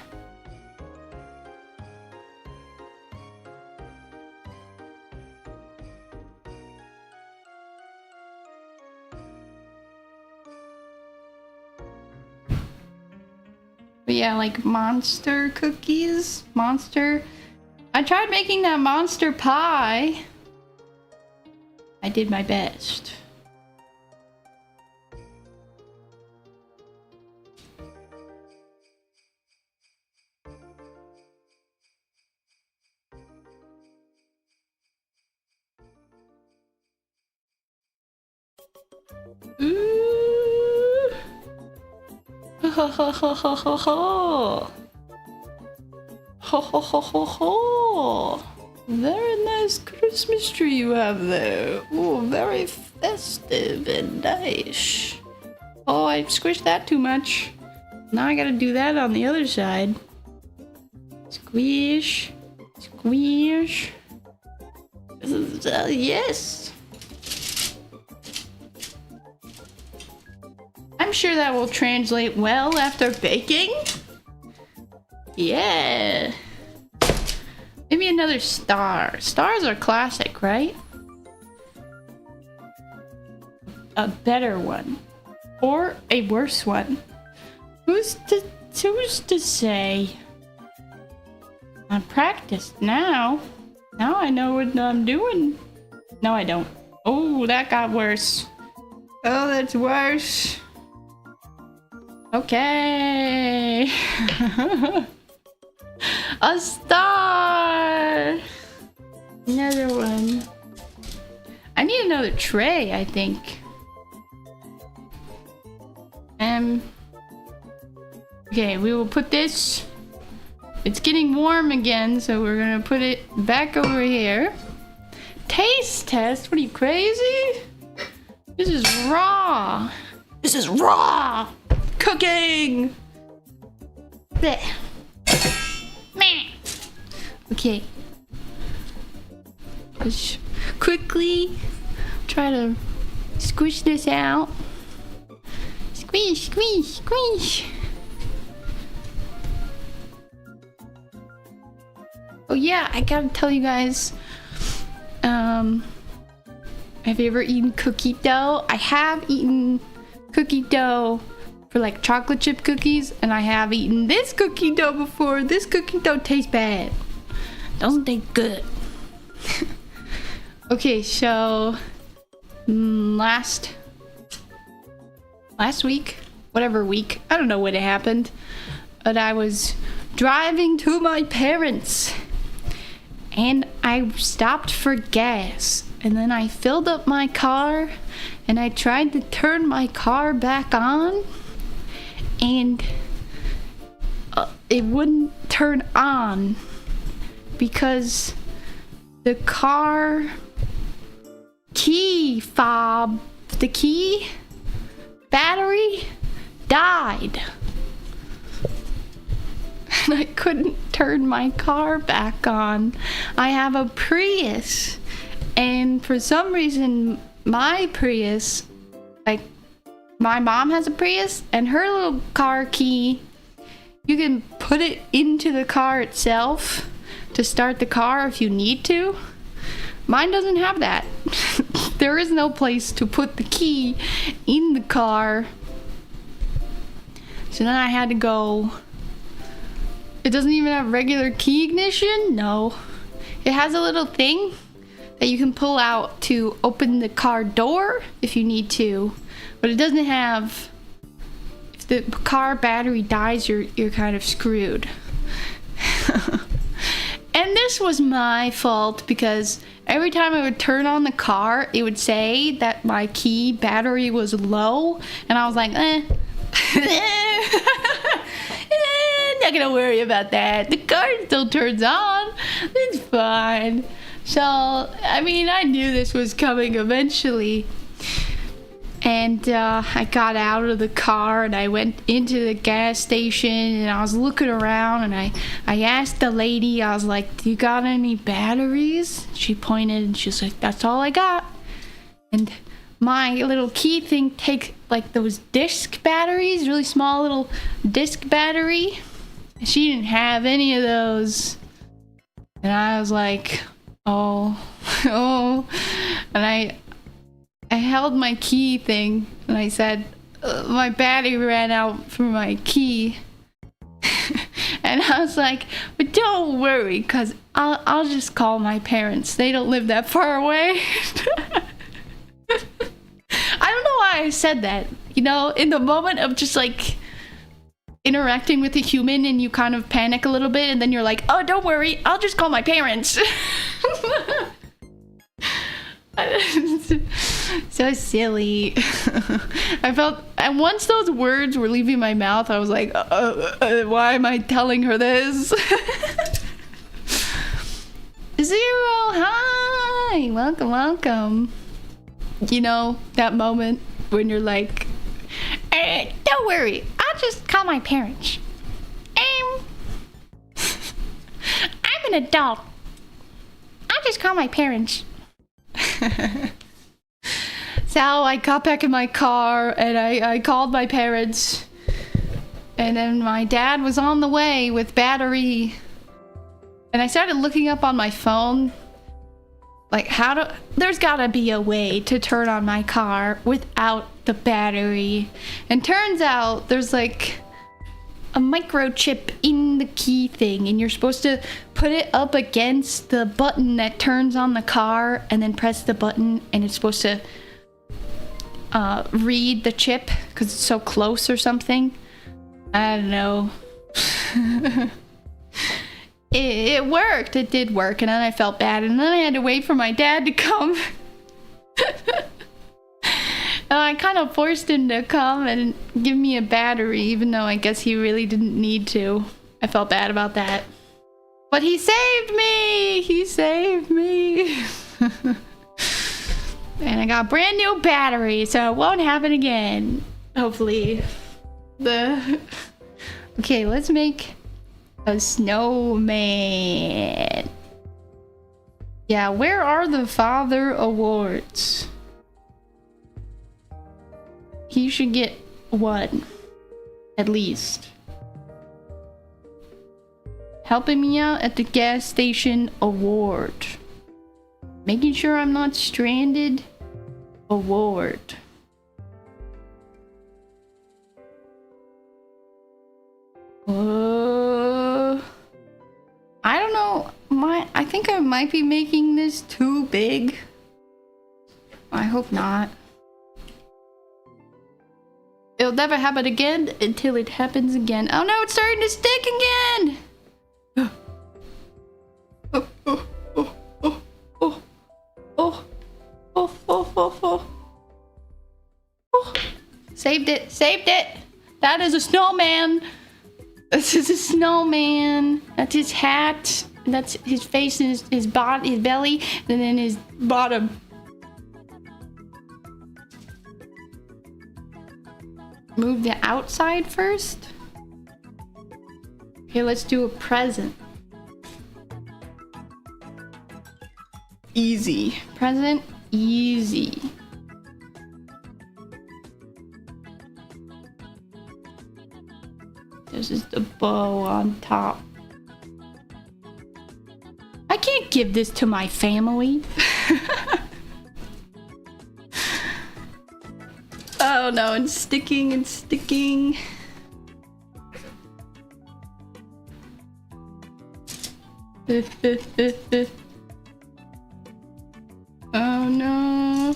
yeah, like monster cookies. Monster. I tried making that monster pie. I did my best. Ooh. Ho ho ho ho ho ho ho. Ho ho ho ho ho. Very nice Christmas tree you have there. Oh, very festive and nice. Oh, I squished that too much. Now I gotta do that on the other side. Squish. Squish. Yes. I'm sure that will translate well after baking. Yeah. Maybe another star. Stars are classic, right? A better one. Or a worse one. Who's to say? I'm practiced now. Now I know what I'm doing. No, I don't. Oh, that got worse. Oh, that's worse. Okay. A star. Another one. I need another tray, I think. Okay, we will put this. It's getting warm again, so we're gonna put it back over here. Taste test? What are you, crazy? This is raw. This is raw cooking. Blech. Meh. Okay. Let's quickly try to squish this out. Squish, squish, squish. Oh yeah, I gotta tell you guys, have you ever eaten cookie dough? I have eaten cookie dough for like chocolate chip cookies, and I have eaten this cookie dough before. This cookie dough tastes bad. Doesn't taste good. Okay, so last week, whatever week, I don't know when it happened, but I was driving to my parents' and I stopped for gas, and then I filled up my car and I tried to turn my car back on, and it wouldn't turn on because the car key fob, the key battery died. And I couldn't turn my car back on. I have a Prius, and for some reason my Prius, like my mom has a Prius, and her little car key, you can put it into the car itself to start the car if you need to. Mine doesn't have that. There is no place to put the key in the car. So then I had to go. It doesn't even have regular key ignition? No. It has a little thing that you can pull out to open the car door if you need to. But it doesn't have... If the car battery dies, you're kind of screwed. And this was my fault because every time I would turn on the car, it would say that my key battery was low. And I was like, not gonna worry about that. The car still turns on. It's fine. So, I mean, I knew this was coming eventually. And I got out of the car and I went into the gas station and I was looking around and I asked the lady, I was like, do you got any batteries? She pointed and she's like, that's all I got. And my little key thing takes like those disc batteries, really small little disc battery. She didn't have any of those. And I was like, oh. And I held my key thing and I said, my battery ran out for my key. And I was like, but don't worry, because I'll just call my parents. They don't live that far away. I don't know why I said that. You know, in the moment of just like interacting with a human and you kind of panic a little bit and then you're like, oh, don't worry, I'll just call my parents. So silly. I felt, and once those words were leaving my mouth, I was like, why am I telling her this? Zero, hi, welcome. You know, that moment when you're like, don't worry, I'll just call my parents. I'm an adult. I'll just call my parents. So I got back in my car and I called my parents. And then my dad was on the way with battery. And I started looking up on my phone. Like, there's gotta be a way to turn on my car without the battery. And turns out there's like a microchip in the key thing, and you're supposed to put it up against the button that turns on the car and then press the button, and it's supposed to read the chip because it's so close or something. I don't know. It worked. It did work. And then I felt bad. And then I had to wait for my dad to come. And I kind of forced him to come and give me a battery, even though I guess he really didn't need to. I felt bad about that. But he saved me! He saved me! And I got a brand new battery, so it won't happen again. Hopefully. Okay, let's make a snowman. Yeah, where are the father awards? He should get one, at least. Helping me out at the gas station award. Making sure I'm not stranded award. I don't know. I think I might be making this too big. I hope not. It'll never happen again until it happens again. Oh no, it's starting to stick again! Saved it, saved it! That is a snowman! This is a snowman. That's his hat. That's his face and his body, his belly, and then his bottom. Move the outside first. Okay, let's do a present. Easy. Present, easy. This is the bow on top. I can't give this to my family. Oh no, it's sticking and sticking. Oh no.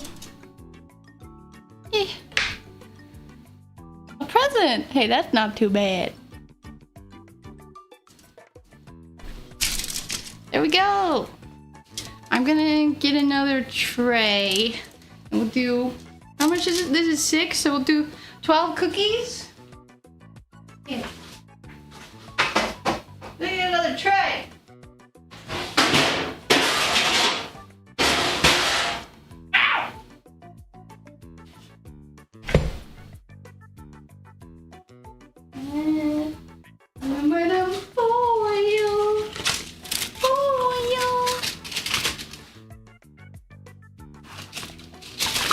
A present! Hey, that's not too bad. There we go! I'm gonna get another tray. And we'll do... How much is it? This is 6, so we'll do 12 cookies. Yeah. Let me get another tray. Ow! I'm gonna for you.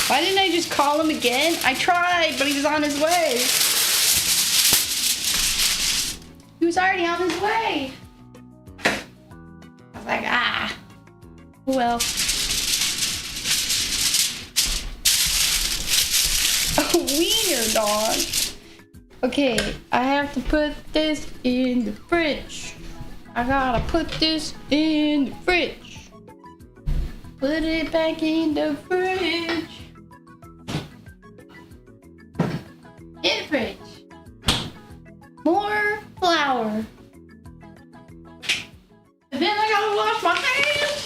Why didn't I just call him again? I tried, but he was on his way. He was already on his way. I was like, ah. Well. A wiener dog. Okay, I have to put this in the fridge. I gotta put this in the fridge. Put it back in the fridge. In the fridge. More flour. And then I gotta wash my hands.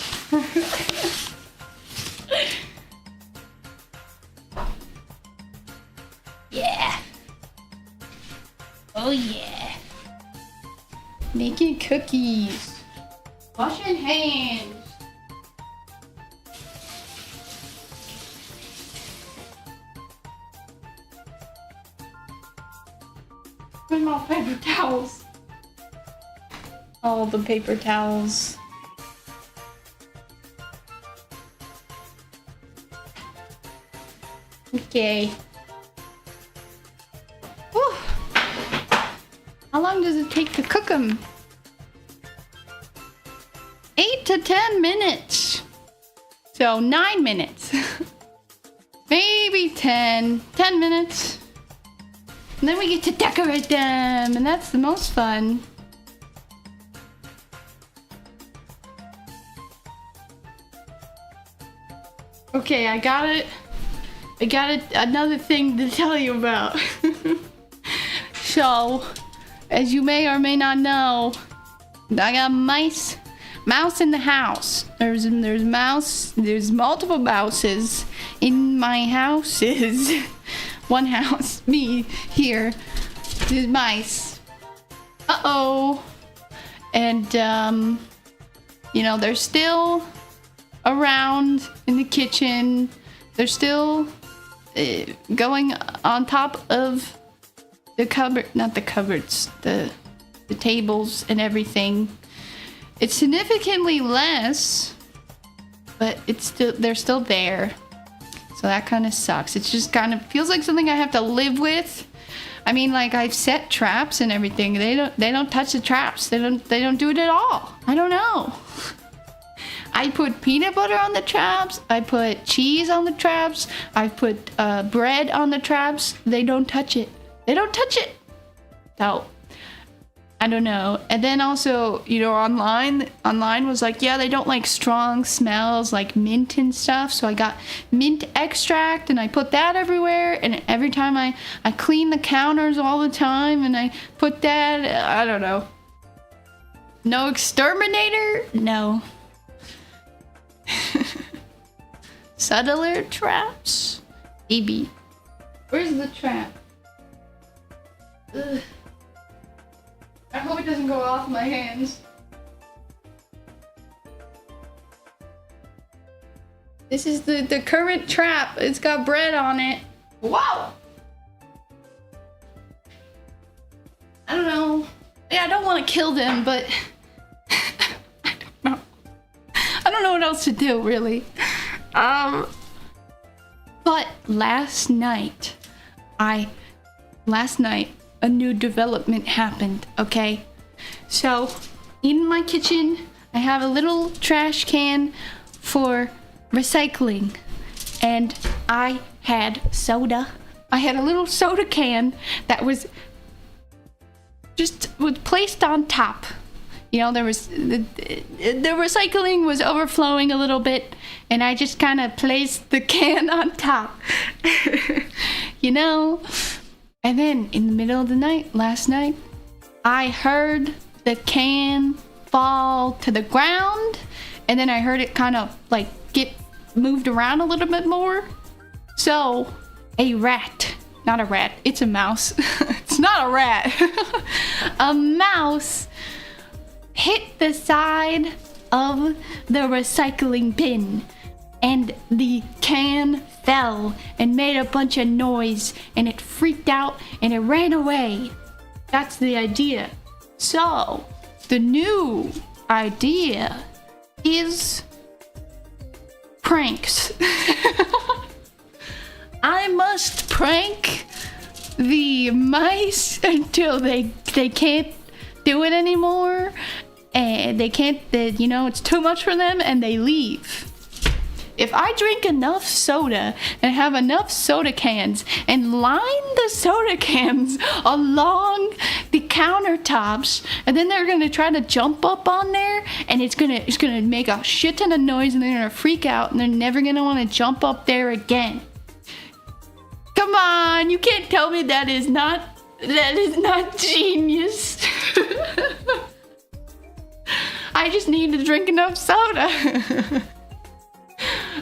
Yeah. Oh yeah. Making cookies. Washing hands. Where's my paper towels? All the paper towels. Okay. Whew. How long does it take to cook them? 8 to 10 minutes. So 9 minutes. Maybe 10 minutes. And then we get to decorate them, and that's the most fun. Okay, I got it. Another thing to tell you about. So, as you may or may not know, I got mouse in the house. There's multiple mouses in my houses. One house, me here. There's mice. Uh-oh. And you know, they're still around in the kitchen. They're still going on top of the cupboard, not the cupboards, the tables and everything. It's significantly less, but they're still there. So that kind of sucks. It just kind of feels like something I have to live with. I mean, like, I've set traps and everything. They don't touch the traps. They don't do it at all. I don't know. I put peanut butter on the traps. I put cheese on the traps. I put bread on the traps. They don't touch it. They don't touch it. So, I don't know. And then also, you know, online was like, yeah, they don't like strong smells like mint and stuff. So I got mint extract and I put that everywhere. And every time I clean the counters all the time and I put that, I don't know. No exterminator? No. Subtler traps? Maybe. Where's the trap? Ugh. I hope it doesn't go off my hands. This is the current trap. It's got bread on it. Whoa! I don't know. Yeah, I don't want to kill them, but I don't know. I don't know what else to do, really. But last night, a new development happened, okay? So, in my kitchen, I have a little trash can for recycling. And I had soda. I had a little soda can that was placed on top. You know, the recycling was overflowing a little bit, and I just kind of placed the can on top. You know? And then, in the middle of the night, last night, I heard the can fall to the ground, and then I heard it kind of, like, get moved around a little bit more. So, a rat, not a rat, it's a mouse. It's not a rat. A mouse hit the side of the recycling bin, and the can fell and made a bunch of noise, and it freaked out and it ran away. That's the idea. So, the new idea is pranks. I must prank the mice until they can't do it anymore, and they can't, you know, it's too much for them, and they leave. if I drink enough soda and have enough soda cans and line the soda cans along the countertops, and then they're gonna try to jump up on there, and it's gonna make a shit ton of noise, and they're gonna freak out, and they're never gonna want to jump up there again. Come on, you can't tell me that is not genius. I just need to drink enough soda.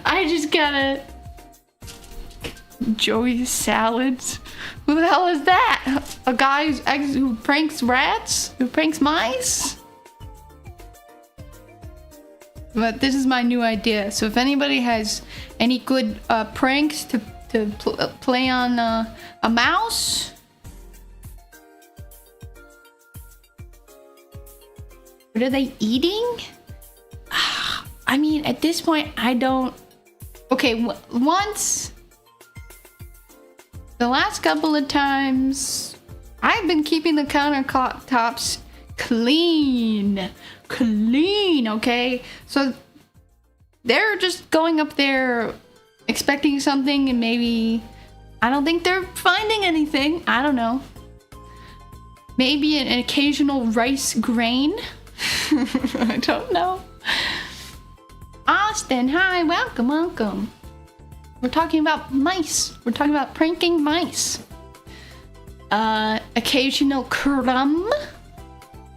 I just gotta enjoy salads. Who the hell is that? A guy who pranks rats? Who pranks mice? But this is my new idea. So if anybody has any good pranks to play on a mouse. What are they eating? I mean, at this point, I don't... Okay, once... The last couple of times, I've been keeping the countertops clean. Clean, okay? So, they're just going up there expecting something, and maybe... I don't think they're finding anything. I don't know. Maybe an occasional rice grain. I don't know. Austin, hi, welcome. We're talking about mice. We're talking about pranking mice. Occasional crumb.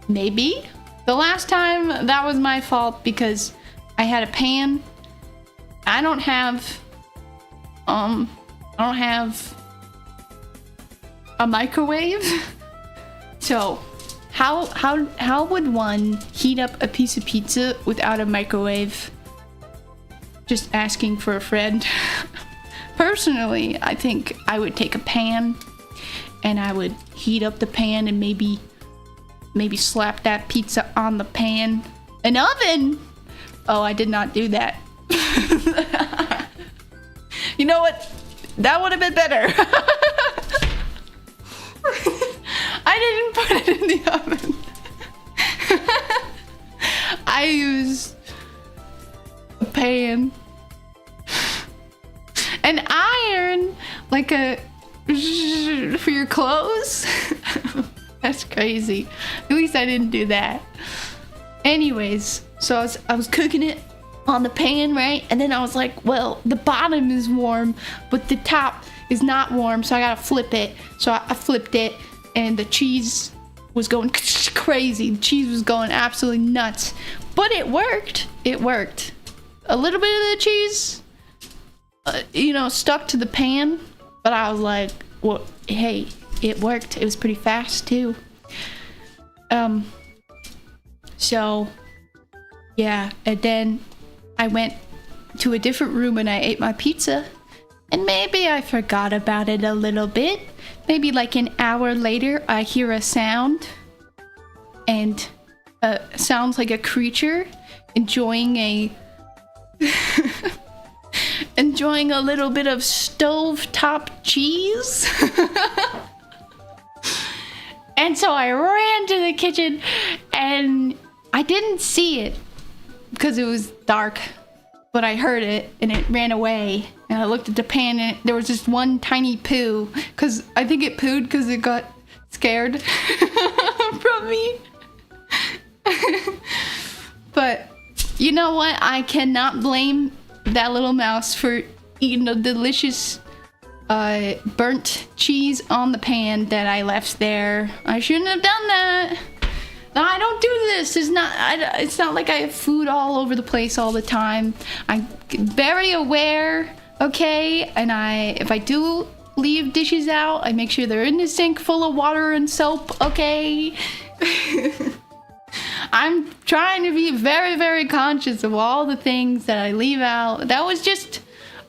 Maybe. The last time, that was my fault because I had a pan. I don't have a microwave. So, how would one heat up a piece of pizza without a microwave? Just asking for a friend. Personally, I think I would take a pan and I would heat up the pan and maybe slap that pizza on the pan. An oven? Oh, I did not do that. You know what? That would have been better. I didn't put it in the oven. I used a pan. An iron, like for your clothes. That's crazy. At least I didn't do that. Anyways, so I was cooking it on the pan, right? And then I was like, well, the bottom is warm, but the top is not warm, so I gotta flip it. So I flipped it, and the cheese was going crazy. The cheese was going absolutely nuts. But it worked. It worked. A little bit of the cheese, stuck to the pan. But I was like, well, hey, it worked. It was pretty fast, too. So, yeah. And then I went to a different room and I ate my pizza. And maybe I forgot about it a little bit. Maybe like an hour later, I hear a sound. And sounds like a creature enjoying a little bit of stovetop cheese. And so I ran to the kitchen and I didn't see it because it was dark, but I heard it and it ran away. And I looked at the pan and there was just one tiny poo, because I think it pooed because it got scared from me. But you know what? I cannot blame that little mouse for eating the delicious burnt cheese on the pan that I left there. I shouldn't have done that. No, I don't do this. It's not like I have food all over the place all the time. I'm very aware, okay? And if I do leave dishes out, I make sure they're in the sink full of water and soap, okay? I'm trying to be very, very conscious of all the things that I leave out. That was just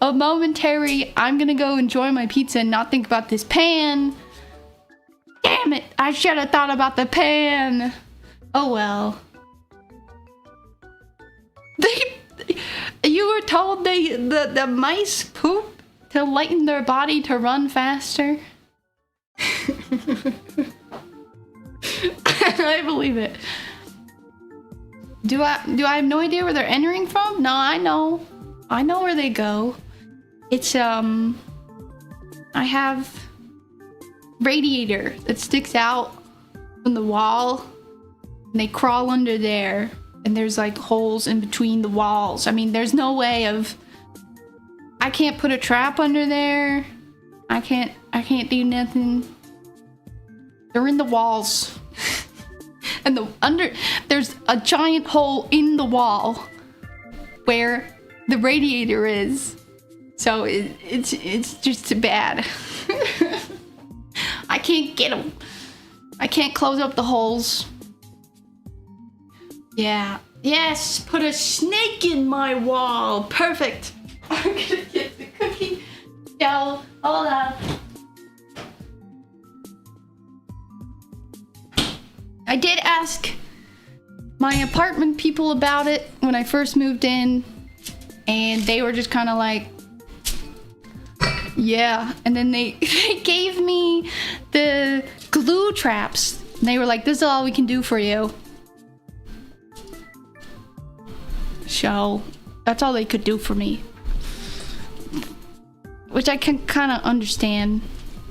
a momentary, I'm gonna go enjoy my pizza and not think about this pan. Damn it, I should have thought about the pan. Oh well. You were told the mice poop to lighten their body to run faster? I believe it. Do I have no idea where they're entering from? No, I know. I know where they go. It's, I have radiator that sticks out from the wall. And they crawl under there. And there's like holes in between the walls. I mean, there's no way of... I can't put a trap under there. I can't do nothing. They're in the walls. And there's a giant hole in the wall where the radiator is. So it's just bad. I can't get them. I can't close up the holes. Yeah. Yes, put a snake in my wall. Perfect. I'm gonna get the cookie dough. Hold on. I did ask my apartment people about it when I first moved in, and they were just kind of like, yeah. And then they gave me the glue traps. And they were like, this is all we can do for you. So that's all they could do for me. Which I can kind of understand,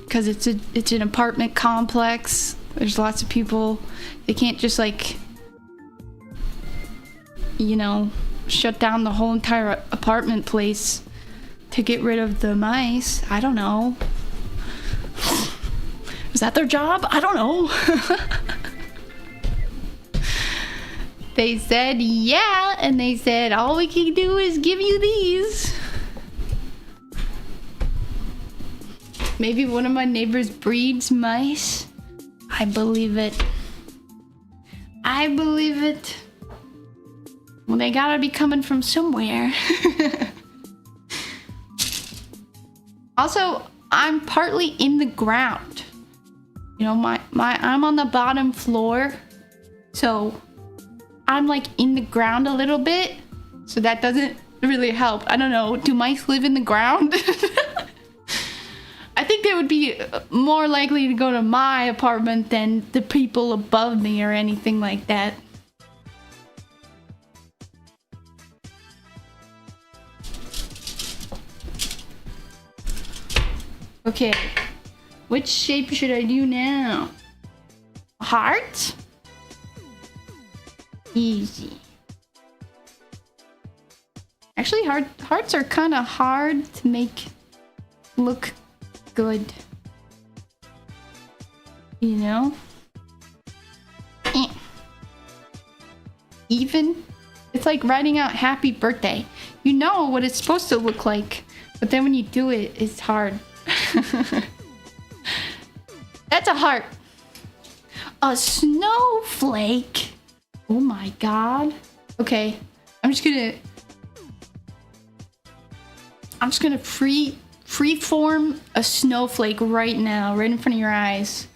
because it's an apartment complex. There's lots of people. They can't just like, you know, shut down the whole entire apartment place to get rid of the mice. I don't know. Is that their job? I don't know. They said yeah, and they said all we can do is give you these. Maybe one of my neighbors breeds mice. I believe it. I believe it. Well, they gotta be coming from somewhere. Also, I'm partly in the ground. You know, I'm on the bottom floor. So I'm like in the ground a little bit. So that doesn't really help. I don't know. Do mice live in the ground? I think they would be more likely to go to my apartment than the people above me or anything like that. Okay, which shape should I do now? Heart? Easy. Actually, hearts are kind of hard to make look good. You know? Even? It's like writing out happy birthday. You know what it's supposed to look like, but then when you do it, it's hard. That's a heart. A snowflake. Oh my god. Okay, I'm just gonna free form a snowflake right now, right in front of your eyes.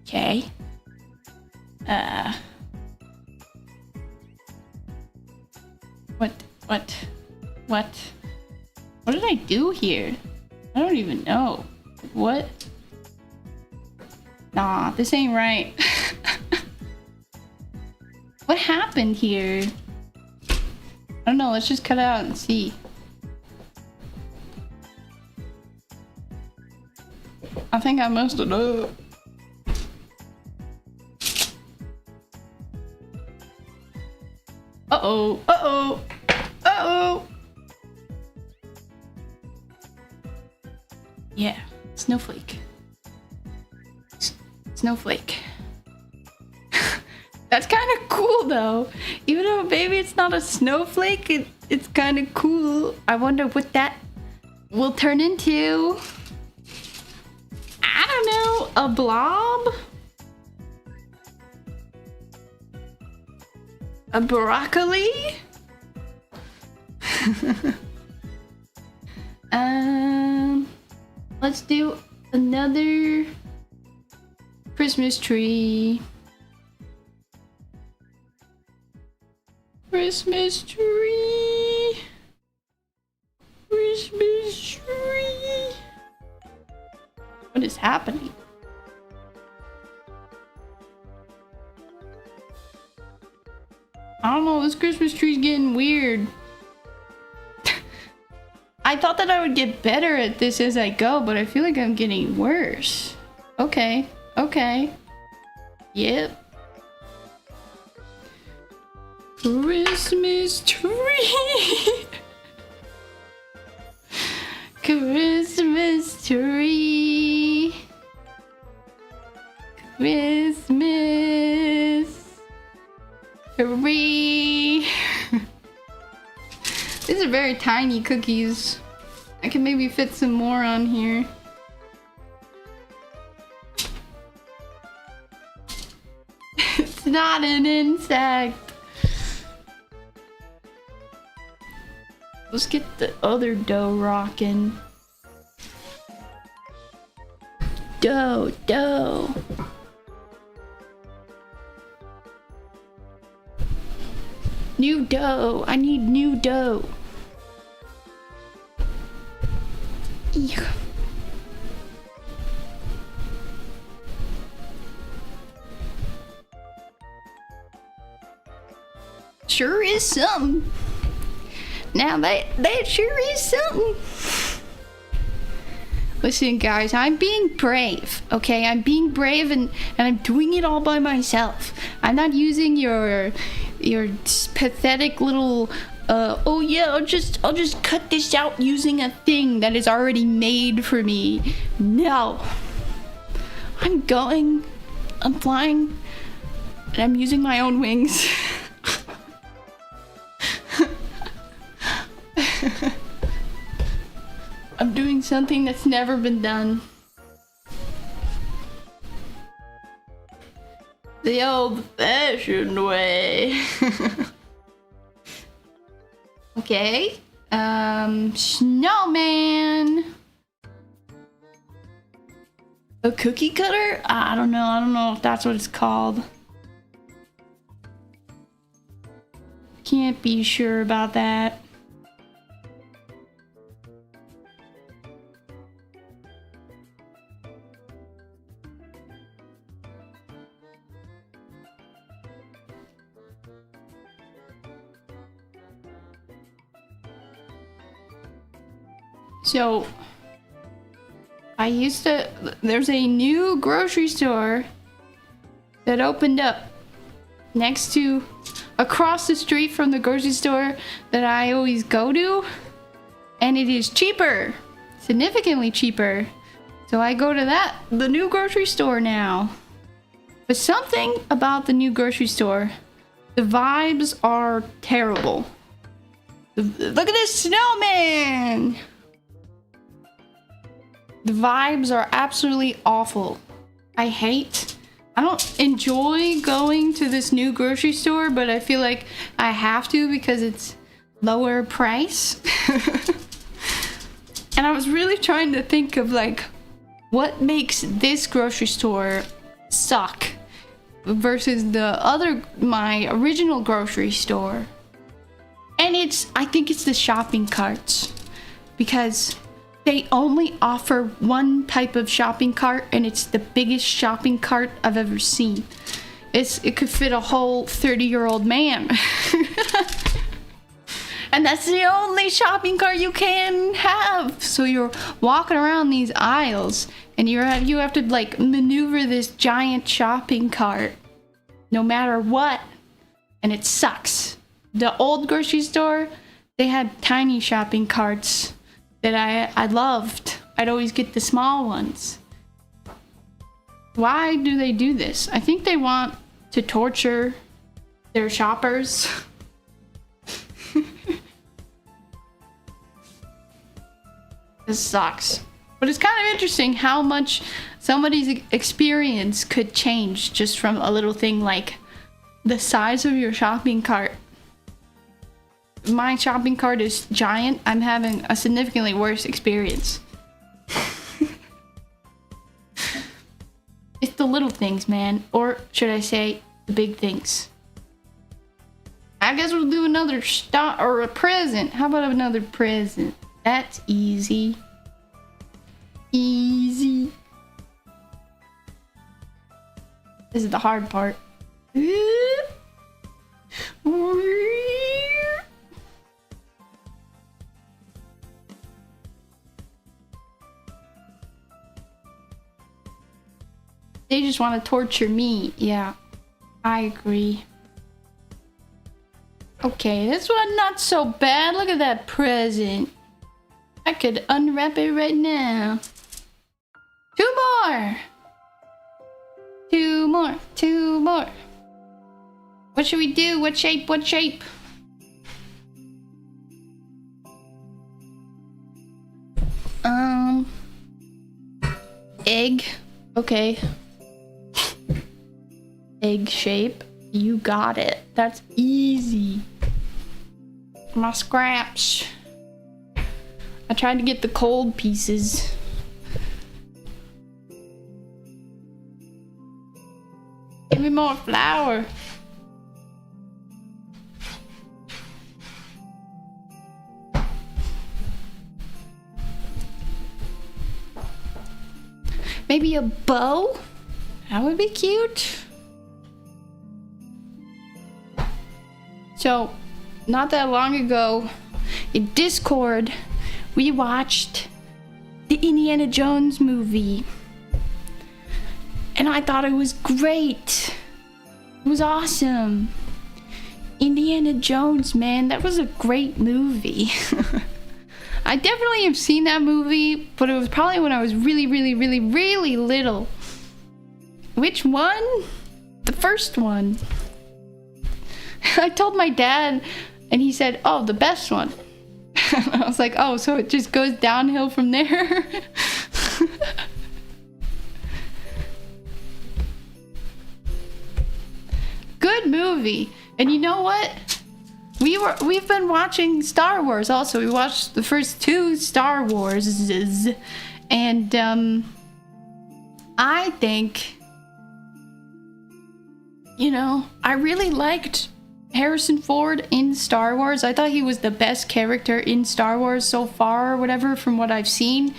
Okay. What did I do here? I don't even know. What? Nah, this ain't right. What happened here? I don't know, let's just cut it out and see. I think I messed it up. Uh-oh, uh-oh, uh-oh. Yeah, snowflake. Snowflake. That's kind of cool though. Even though maybe it's not a snowflake, it's kind of cool. I wonder what that will turn into. I don't know, a blob? A broccoli? Let's do another Christmas tree. Christmas tree. happening? I don't know, this Christmas tree's getting weird. I thought that I would get better at this as I go, but I feel like I'm getting worse. Okay, okay. Yep. Christmas tree. Christmas tree. Christmas tree. These are very tiny cookies. I can maybe fit some more on here. It's not an insect. Let's get the other dough rocking. Dough, dough. New dough. I need new dough. Ew. Sure is something. Now that sure is something. Listen, guys, I'm being brave, okay? I'm being brave and I'm doing it all by myself. I'm not using your pathetic little oh yeah, I'll just cut this out using a thing that is already made for me. No. I'm flying, and I'm using my own wings. I'm doing something that's never been done. The old-fashioned way. Okay. Snowman. A cookie cutter? I don't know if that's what it's called. Can't be sure about that. So, there's a new grocery store that opened up across the street from the grocery store that I always go to, and it is cheaper, significantly cheaper. So I go to the new grocery store now. But something about the new grocery store, the vibes are terrible. Look at this snowman! The vibes are absolutely awful. I don't enjoy going to this new grocery store, but I feel like I have to because it's lower price. And I was really trying to think of like, what makes this grocery store suck versus my original grocery store. And I think it's the shopping carts, because they only offer one type of shopping cart, and it's the biggest shopping cart I've ever seen. It could fit a whole 30-year-old man. And that's the only shopping cart you can have. So you're walking around these aisles, and you have to like maneuver this giant shopping cart no matter what, and it sucks. The old grocery store, they had tiny shopping carts that I loved. I'd always get the small ones. Why do they do this? I think they want to torture their shoppers. This sucks. But it's kind of interesting how much somebody's experience could change just from a little thing like the size of your shopping cart. My shopping cart is giant. I'm having a significantly worse experience. It's the little things, man. Or should I say, the big things. I guess we'll do another or a present. How about another present? That's easy. Easy. This is the hard part. They just want to torture me. Yeah, I agree. Okay, this one not so bad. Look at that present. I could unwrap it right now. 2 more. 2 more. 2 more. What should we do? What shape? What shape? Egg. Okay. Egg shape. You got it. That's easy. My scraps. I tried to get the cold pieces. Give me more flour. Maybe a bow? That would be cute. So, not that long ago, in Discord, we watched the Indiana Jones movie. And I thought it was great. It was awesome. Indiana Jones, man, that was a great movie. I definitely have seen that movie, but it was probably when I was really little. Which one? The first one. I told my dad, and he said, oh, the best one. I was like, oh, so it just goes downhill from there? Good movie. And you know what? We've been watching Star Wars also. We watched the first 2 Star Wars. And I think, you know, I really liked Harrison Ford in Star Wars. I thought he was the best character in Star Wars so far, or whatever, from what I've seen.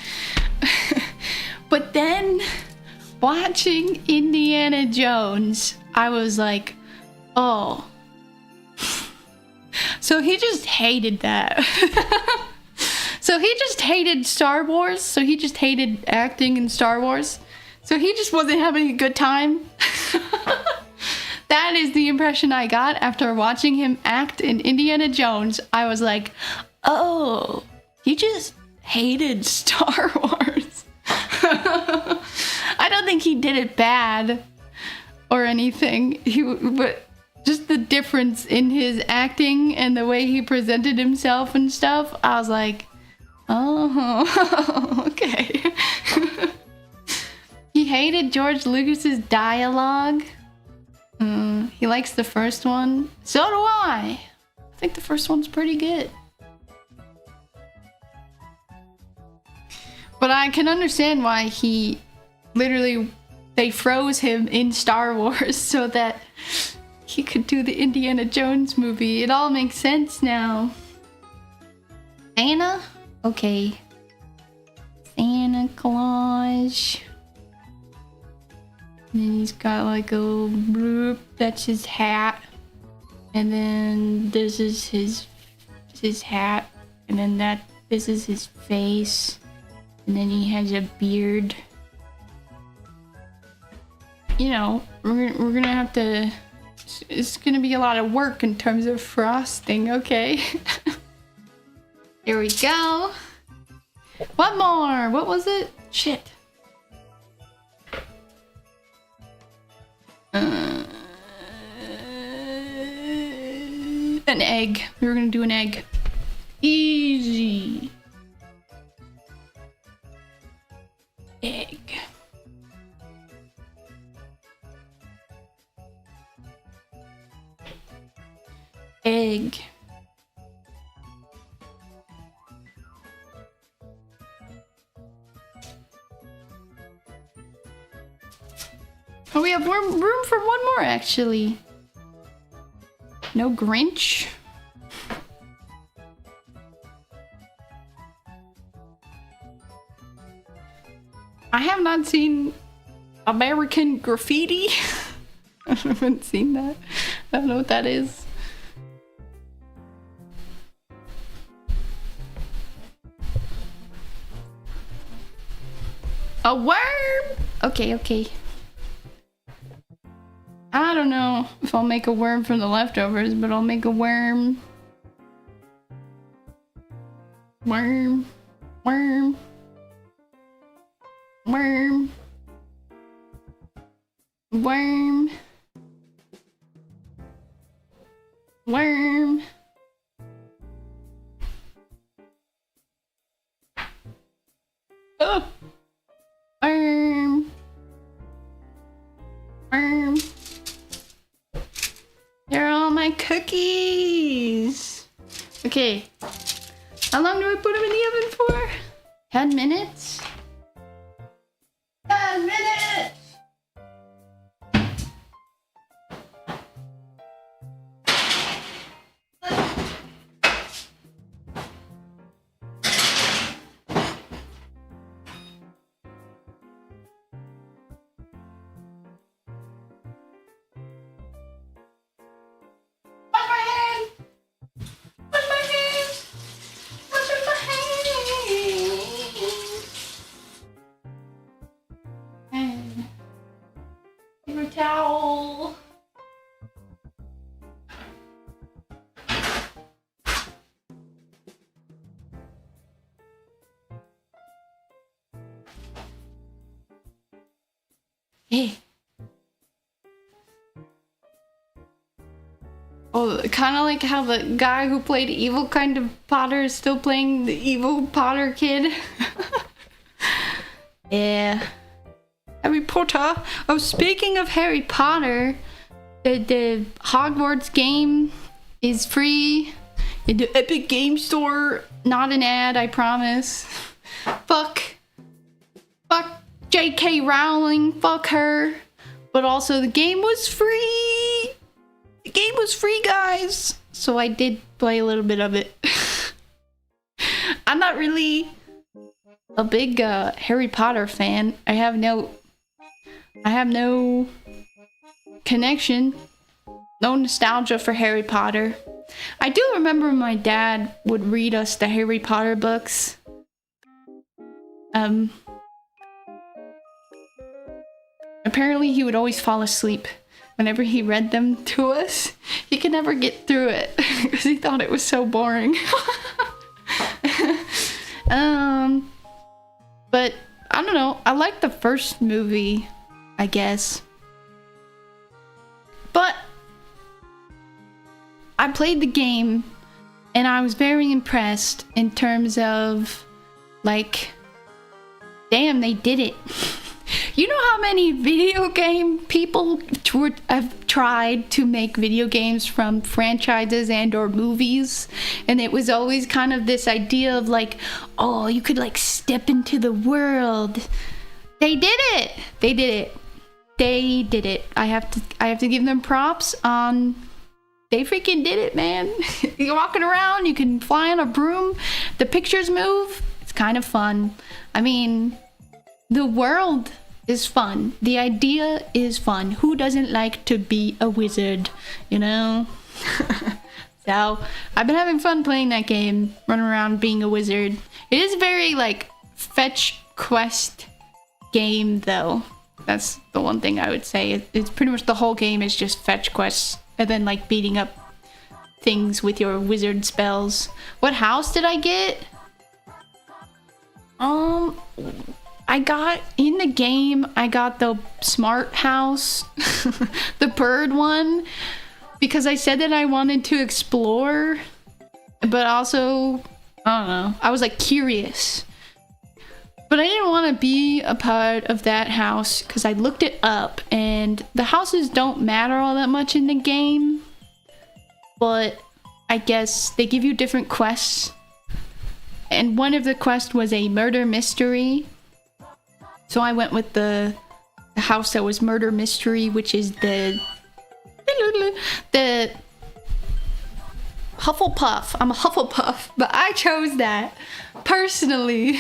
But then, watching Indiana Jones, I was like, oh. So he just hated that. So he just hated Star Wars. So he just hated acting in Star Wars. So he just wasn't having a good time. That is the impression I got after watching him act in Indiana Jones. I was like, oh, he just hated Star Wars. I don't think he did it bad or anything. But just the difference in his acting and the way he presented himself and stuff, I was like, oh, okay. He hated George Lucas's dialogue. He likes the first one. So do I. I think the first one's pretty good. But I can understand why he literally, they froze him in Star Wars so that he could do the Indiana Jones movie. It all makes sense now. Santa? Okay. Santa Claus. And then he's got like a little bloop. That's his hat. And then this is his hat. And then this is his face. And then he has a beard. You know, we're gonna have to... It's gonna be a lot of work in terms of frosting, okay? Here we go. One more. What was it? Shit. An egg. We were gonna do an egg. Easy. Egg. Egg. Oh, we have room for one more, actually. No Grinch. I have not seen American Graffiti. I haven't seen that. I don't know what that is. A worm! Okay, okay. I don't know if I'll make a worm from the leftovers, but I'll make a worm. Worm. Worm. Worm. Worm. Worm. Oh! Worm. Worm. Here are all my cookies. Okay. How long do I put them in the oven for? 10 minutes? 10 minutes! Towel. Hey. Oh, kind of like how the guy who played Evil Kind of Potter is still playing the Evil Potter kid. Yeah. Harry Potter. Oh, speaking of Harry Potter, the Hogwarts game is free in the Epic Game Store. Not an ad, I promise. Fuck J.K. Rowling. Fuck her. But also, the game was free. The game was free, guys. So I did play a little bit of it. I'm not really a big Harry Potter fan. I have no connection, no nostalgia for Harry Potter. I do remember my dad would read us the Harry Potter books. Apparently he would always fall asleep whenever he read them to us. He could never get through it because he thought it was so boring. But I don't know. I like the first movie, I guess. But I played the game and I was very impressed in terms of, like, damn, they did it. You know how many video game people have tried to make video games from franchises and or movies, and it was always kind of this idea of like, oh, you could like step into the world. They did it. They did it. They did it. I have to give them props on. They freaking did it, man. You're walking around, you can fly on a broom, the pictures move. It's kind of fun. I mean, the world is fun. The idea is fun. Who doesn't like to be a wizard, you know? So, I've been having fun playing that game, running around being a wizard. It is very, like, fetch quest game, though. That's the one thing I would say. It's pretty much the whole game is just fetch quests, and then, like, beating up things with your wizard spells. What house did I get? I got, in the game, I got the smart house, the bird one, because I said that I wanted to explore, but also, I don't know, I was like curious. But I didn't want to be a part of that house because I looked it up and the houses don't matter all that much in the game, but I guess they give you different quests. And one of the quests was a murder mystery. So I went with the house that was murder mystery, which is the Hufflepuff. I'm a Hufflepuff, but I chose that personally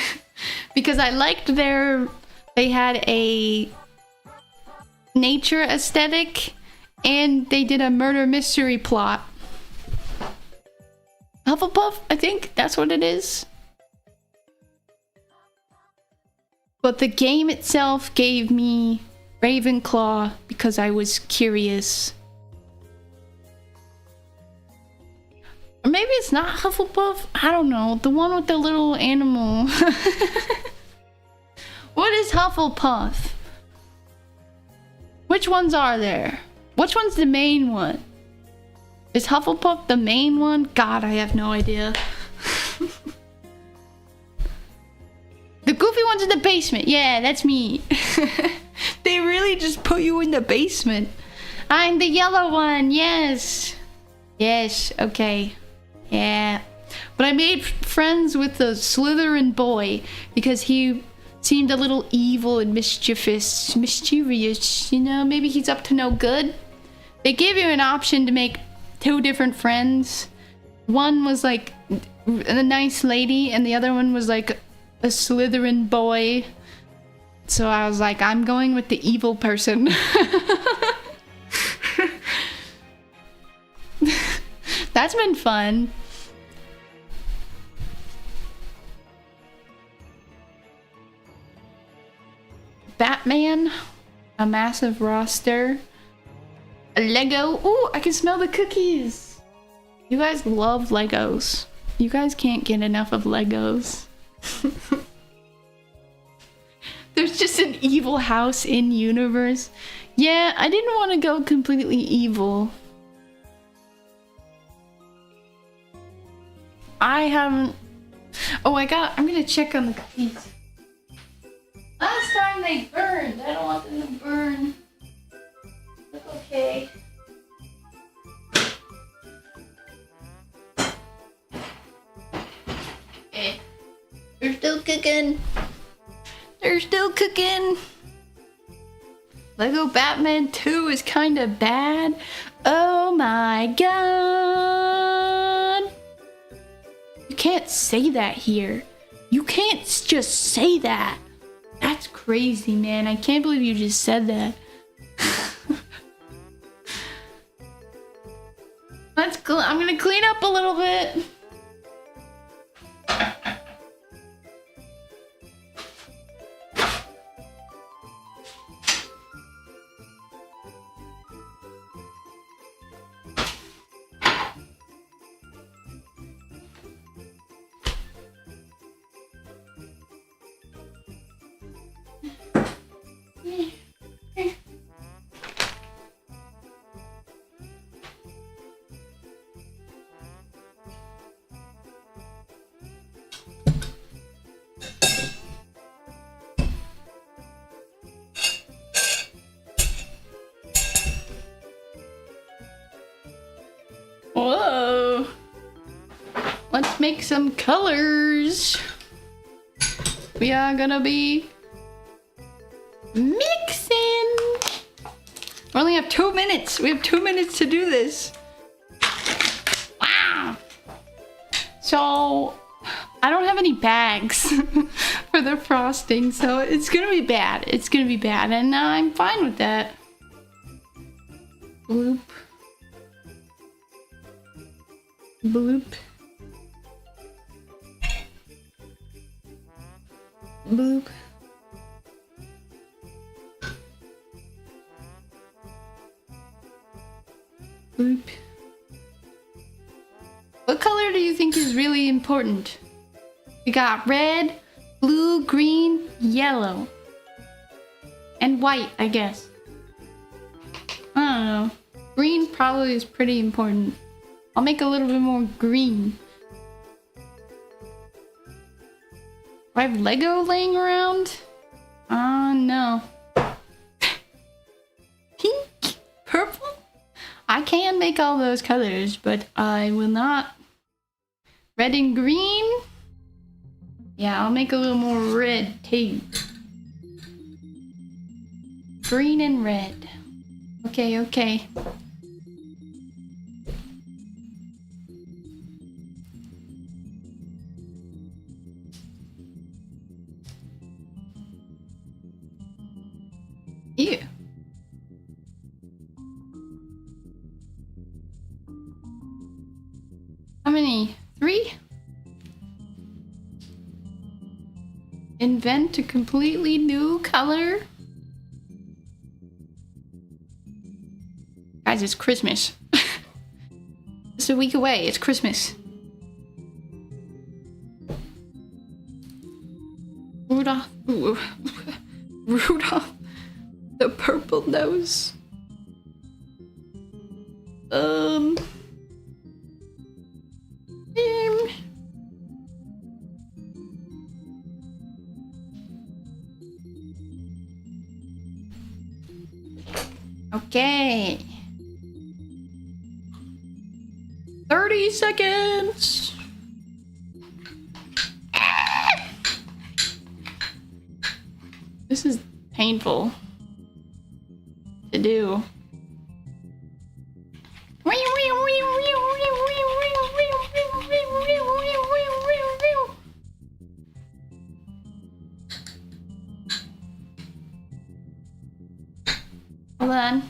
because I liked they had a nature aesthetic And they did a murder mystery plot. Hufflepuff, I think that's what it is. But the game itself gave me Ravenclaw because I was curious. Or maybe it's not Hufflepuff. I don't know. The one with the little animal. What is Hufflepuff? Which ones are there? Which one's the main one? Is Hufflepuff the main one? God, I have no idea. The goofy one's in the basement. Yeah, that's me. They really just put you in the basement. I'm the yellow one. Yes. Yes, okay. Yeah. But I made friends with the Slytherin boy because he seemed a little evil and mischievous, you know, maybe he's up to no good. They gave you an option to make 2 different friends. One was like a nice lady and the other one was like a Slytherin boy. So I was like, I'm going with the evil person. That's been fun. Batman, a massive roster, a Lego. Ooh, I can smell the cookies. You guys love Legos. You guys can't get enough of Legos. There's just an evil house in universe. Yeah, I didn't want to go completely evil. I haven't. Oh, I'm gonna check on the cookies. Last time they burned. I don't want them to burn. Look okay. Okay. They're still cooking. They're still cooking. Lego Batman 2 is kind of bad. Oh my god. You can't say that here. You can't just say that. That's crazy, man. I can't believe you just said that. I'm gonna clean up a little bit. Whoa! Let's make some colors. We are gonna be mixing. We only have 2 minutes. We have 2 minutes to do this. Wow. So I don't have any bags for the frosting, so it's gonna be bad. It's gonna be bad, and I'm fine with that. Bloop. Bloop. Bloop. Bloop. What color do you think is really important? We got red, blue, green, yellow. And white, I guess. I don't know. Green probably is pretty important. I'll make a little bit more green. Do I have Lego laying around? No. Pink? Purple? I can make all those colors, but I will not. Red and green? Yeah, I'll make a little more red too. Green and red. Okay, okay. Ew. invent a completely new color. Guys, it's Christmas. It's a week away. It's Christmas. Rudolph. Rudolph the purple nose. Okay. 30 seconds. This is painful to do. Hold on.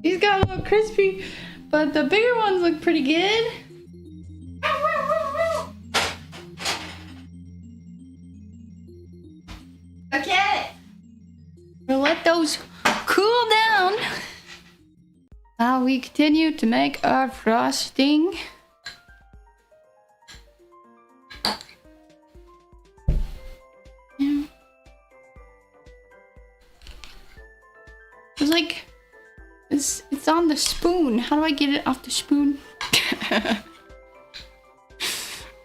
These got a little crispy, but the bigger ones look pretty good. Okay. We'll let those cool down while we continue to make our frosting. Yeah. It's like it's on the spoon. How do I get it off the spoon? I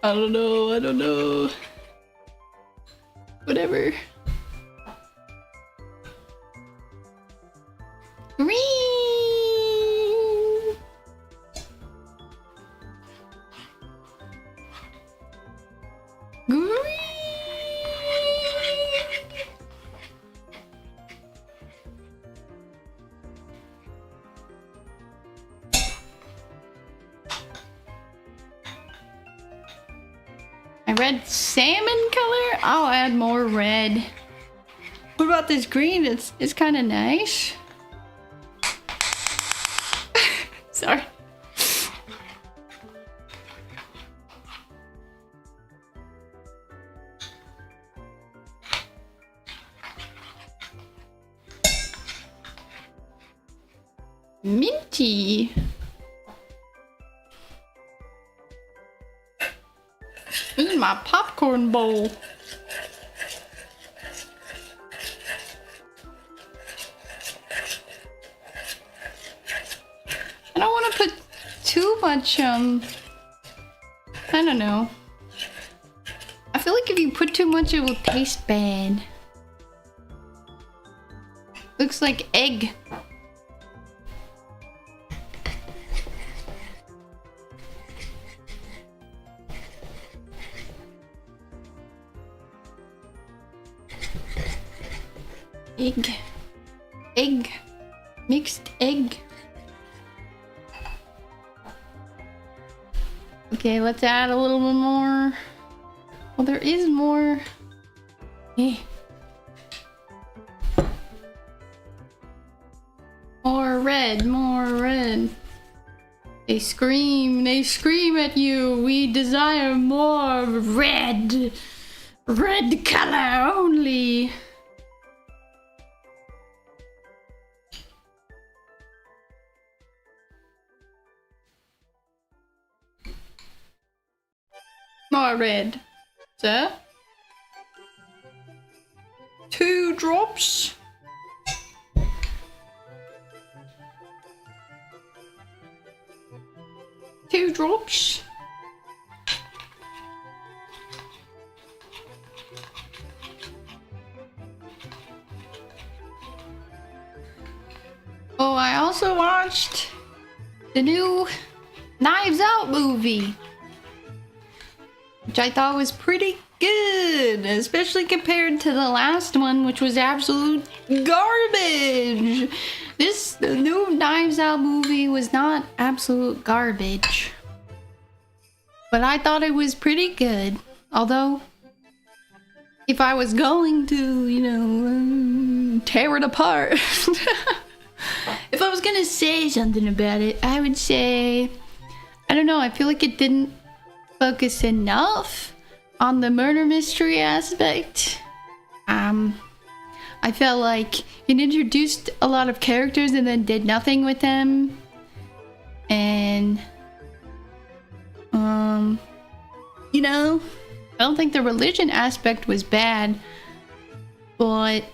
don't know. Whatever. Green. Green. A red salmon color? I'll add more red. What about this green? It's kind of nice. Sorry. Minty. This is my popcorn bowl. I don't want to put too much, I don't know. I feel like if you put too much, it will taste bad. Looks like egg. Egg. Mixed egg. Okay, let's add a little bit more. Well, there is more. Hey. More red. They scream at you. We desire more red. Red color only. More red. Sir? 2 drops. Two drops. Oh, I also watched the new Knives Out movie. which I thought was pretty good, especially compared to the last one, which was absolute garbage. The new Knives Out movie was not absolute garbage, but I thought it was pretty good. Although, if I was going to, you know, tear it apart, if I was gonna say something about it, I would say, I don't know, I feel like it didn't focus enough on the murder mystery aspect. I felt like it introduced a lot of characters and then did nothing with them. And, you know, I don't think the religion aspect was bad, but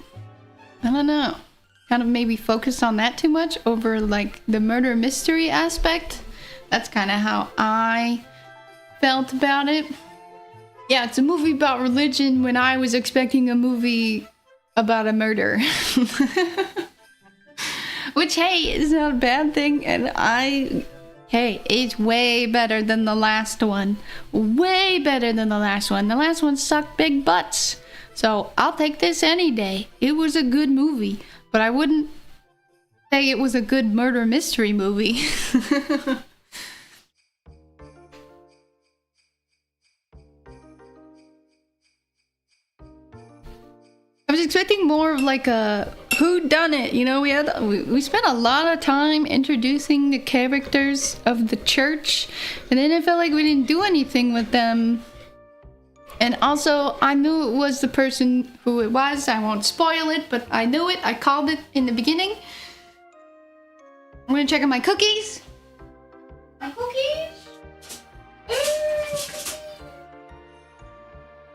I don't know. Kind of maybe focused on that too much over like the murder mystery aspect. That's kind of how I felt about it. Yeah, it's a movie about religion when I was expecting a movie about a murder. Which, hey, is not a bad thing, and hey, it's way better than the last one. Way better than the last one. The last one sucked big butts. So I'll take this any day. It was a good movie, but I wouldn't say it was a good murder mystery movie. I was expecting more of like a whodunit, you know. We spent a lot of time introducing the characters of the church, and then it felt like we didn't do anything with them. And also, I knew it was the person who it was. I won't spoil it, but I knew it. I called it in the beginning. I'm gonna check on my cookies. My cookies.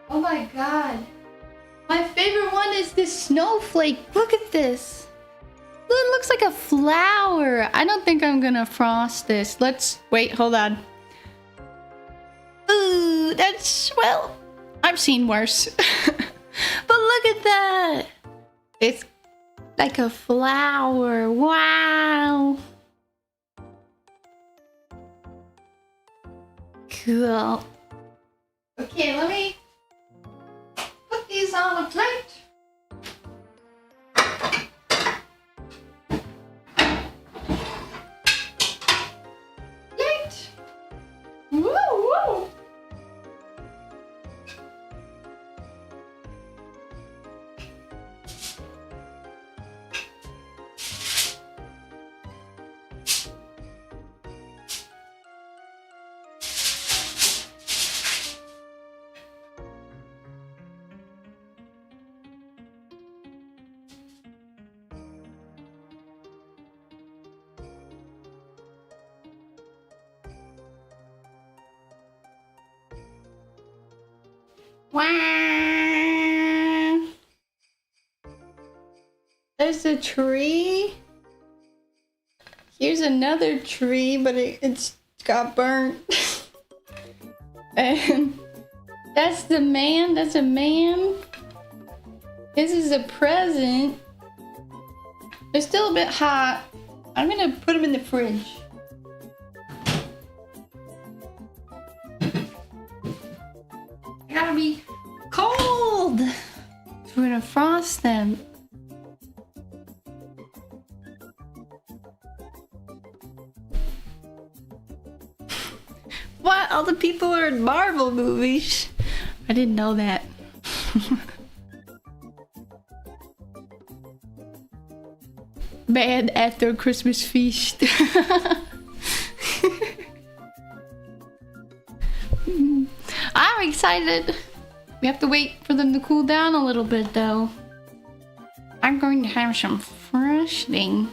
Oh my god. My favorite one is this snowflake. Look at this. It looks like a flower. I don't think I'm gonna frost this. Wait, hold on. Ooh, well, I've seen worse. But look at that. It's like a flower. Wow. Cool. Okay, let me put these on a plate. Plate. Woo woo. Wow. There's a tree. Here's another tree, but it's got burnt. And that's the man. That's a man. This is a present. They're still a bit hot. I'm gonna put them in the fridge. They gotta be cold. So we're gonna frost them. What? All the people are in Marvel movies? I didn't know that. Man after Christmas feast. I'm excited. We have to wait for them to cool down a little bit though. I'm going to have some frosting.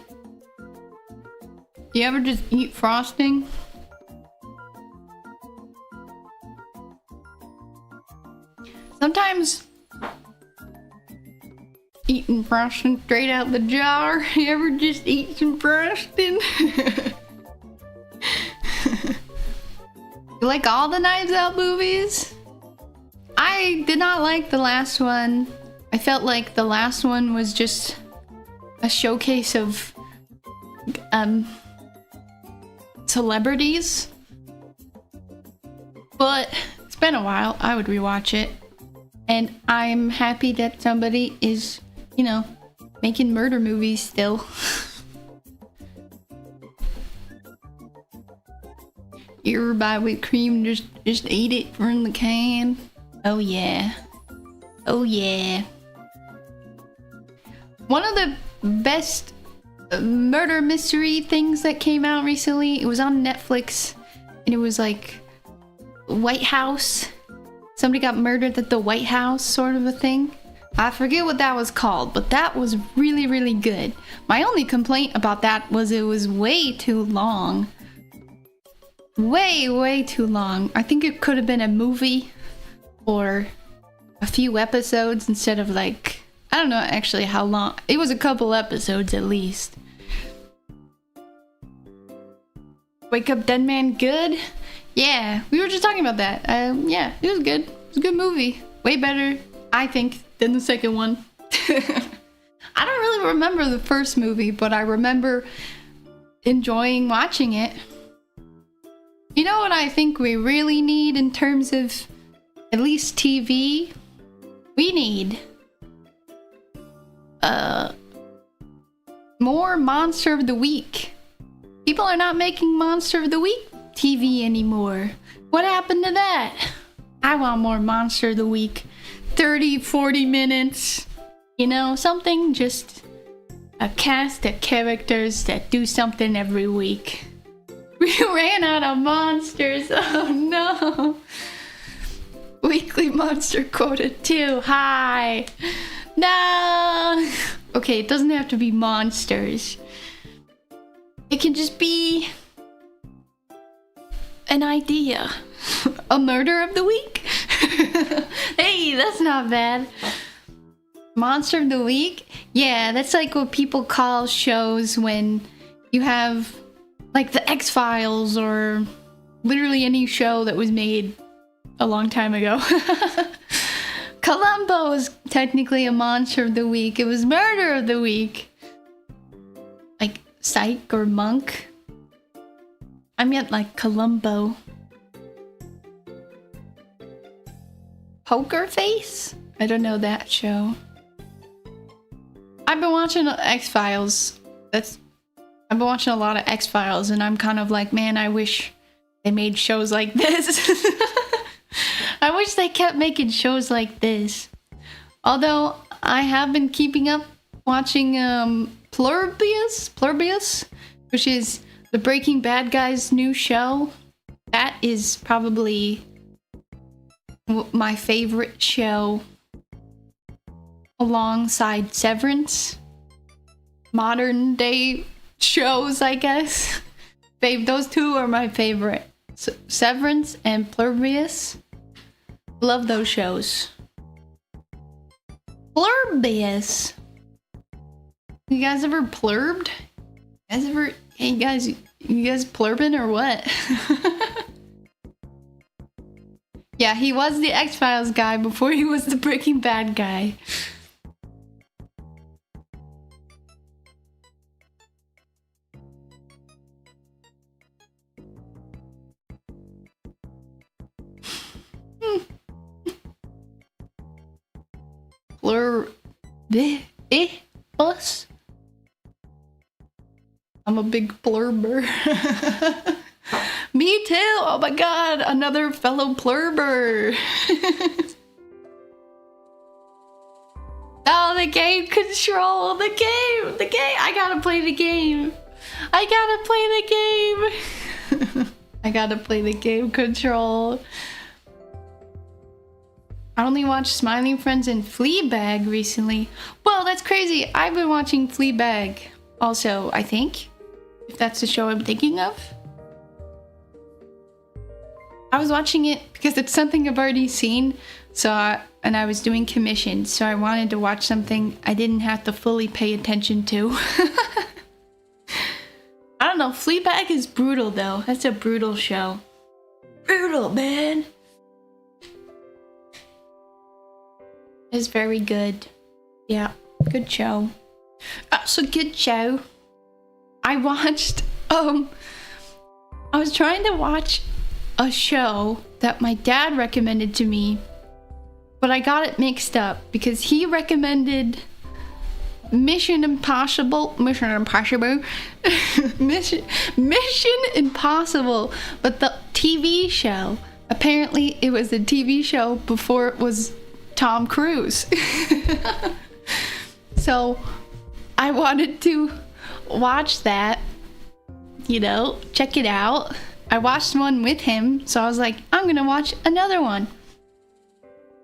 You ever just eat frosting? Sometimes eating frosting straight out the jar. You ever just eat some frosting? You like all the Knives Out movies? I did not like the last one. I felt like the last one was just a showcase of celebrities. But it's been a while. I would rewatch it. And I'm happy that somebody is, you know, making murder movies still. Yerba with cream, just eat it from the can. Oh yeah. Oh yeah. One of the best murder mystery things that came out recently, it was on Netflix, and it was like White House. Somebody got murdered at the White House, sort of a thing. I forget what that was called, but that was really, really good. My only complaint about that was it was way too long. Way too long. I think it could have been a movie or a few episodes instead of like, I don't know actually how long. It was a couple episodes at least. Wake Up Dead Man good? Yeah, we were just talking about that. Yeah, it was good. It was a good movie. Way better, I think, than the second one. I don't really remember the first movie, but I remember enjoying watching it. You know what I think we really need in terms of at least TV? We need more Monster of the Week. People are not making Monster of the Week TV anymore. What happened to that? I want more Monster of the Week. 30, 40 minutes. You know, something, just a cast of characters that do something every week. We ran out of monsters. Oh no. Weekly monster quota too high. No. Okay, it doesn't have to be monsters. It can just be an idea. A murder of the week? Hey, that's not bad. Monster of the week? Yeah, that's like what people call shows when you have like the X-Files or literally any show that was made a long time ago. Columbo is technically a monster of the week. It was murder of the week. Like Psych or Monk. I meant like Columbo. Poker Face? I don't know that show. I've been watching X-Files. I've been watching a lot of X-Files, and I'm kind of like, man, I wish they made shows like this. I wish they kept making shows like this. Although, I have been keeping up watching Plurbius, which is the Breaking Bad guy's new show. That is probably my favorite show alongside Severance. Modern day shows, I guess. Babe, those two are my favorite. Severance and Plurbius. Love those shows. Plurbius. You guys ever plurbed? Hey, you guys plurbing or what? Yeah, he was the X-Files guy before he was the Breaking Bad guy. Us. I'm a big plurber. Me too. Oh my god, another fellow plurber. Oh, the game control. The game. I gotta play the game. I gotta play the game control. I only watched Smiling Friends and Fleabag recently. Well, that's crazy. I've been watching Fleabag also, I think. If that's the show I'm thinking of. I was watching it because it's something I've already seen. And I was doing commissions, so I wanted to watch something I didn't have to fully pay attention to. I don't know, Fleabag is brutal though. That's a brutal show. Brutal, man. It's very good. Yeah, good show. That's a good show. I watched, I was trying to watch a show that my dad recommended to me, but I got it mixed up because he recommended Mission Impossible, Mission Impossible, but the TV show. Apparently, it was a TV show before it was Tom Cruise. So, I wanted to watch that, check it out. I watched one with him, so I was like, I'm gonna watch another one.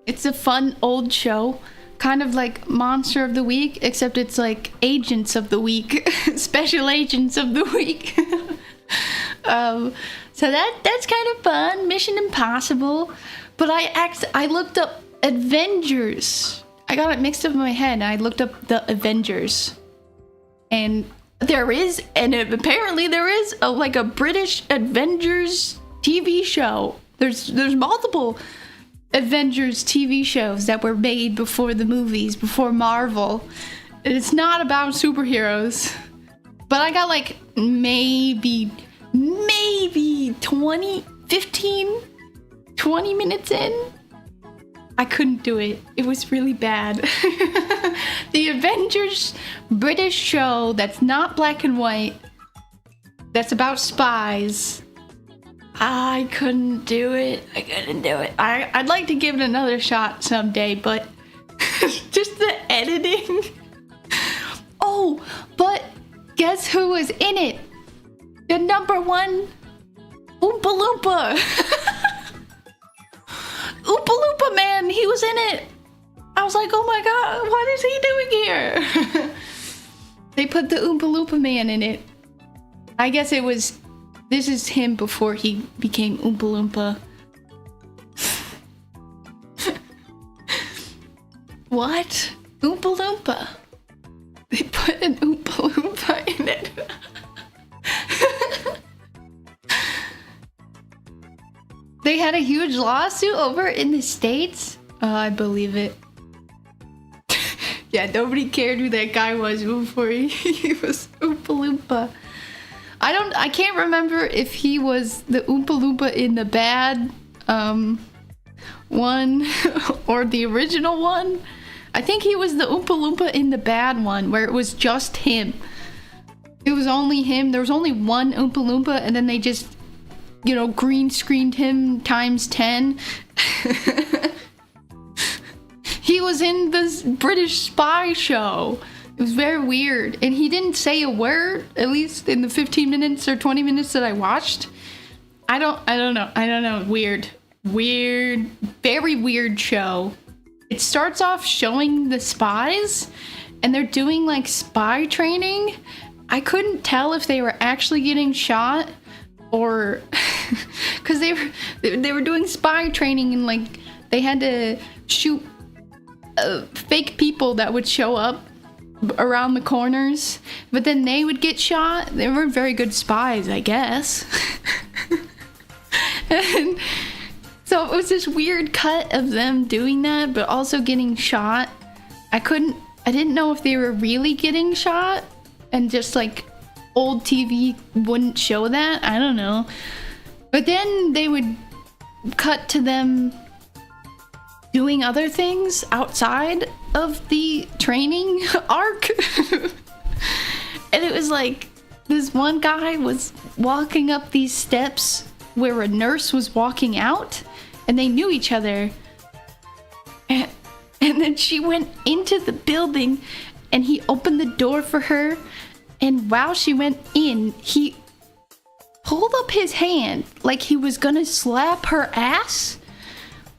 It's a fun old show, kind of like Monster of the Week, except it's like Agents of the Week, Special Agents of the Week. So that's kind of fun, Mission Impossible. But I looked up Avengers. I got it mixed up in my head, and I looked up the Avengers. And apparently there is a British Avengers TV show. There's multiple Avengers TV shows that were made before the movies, before Marvel. And it's not about superheroes. But I got maybe 20 minutes in. I couldn't do it. It was really bad. The Avengers British show that's not black and white, that's about spies. I couldn't do it. I'd like to give it another shot someday, but just the editing. Oh, but guess who was in it? The number one Oompa Loompa. Oompa Loompa Man, he was in it. I was like, oh my god, what is he doing here? They put the Oompa Loompa Man in it. I guess this is him before he became Oompa Loompa. What? Oompa Loompa? They put an Oompa Loompa in it. They had a huge lawsuit over in the States? I believe it. Yeah, nobody cared who that guy was before he was Oompa Loompa. I can't remember if he was the Oompa Loompa in the bad one or the original one. I think he was the Oompa Loompa in the bad one where it was just him. It was only him. There was only one Oompa Loompa, and then they just, green screened him times 10. He was in this British spy show. It was very weird. And he didn't say a word, at least in the 15 minutes or 20 minutes that I watched. I don't know. Weird. Very weird show. It starts off showing the spies, and they're doing spy training. I couldn't tell if they were actually getting shot or because they were doing spy training, and they had to shoot fake people that would show up around the corners, but then they would get shot. They weren't very good spies, I guess. And so it was this weird cut of them doing that, but also getting shot. I didn't know if they were really getting shot and just old TV wouldn't show that. I don't know. But then they would cut to them doing other things outside of the training arc. And it was this one guy was walking up these steps where a nurse was walking out, and they knew each other. And then she went into the building, and he opened the door for her, and while she went in, he pulled up his hand like he was gonna slap her ass.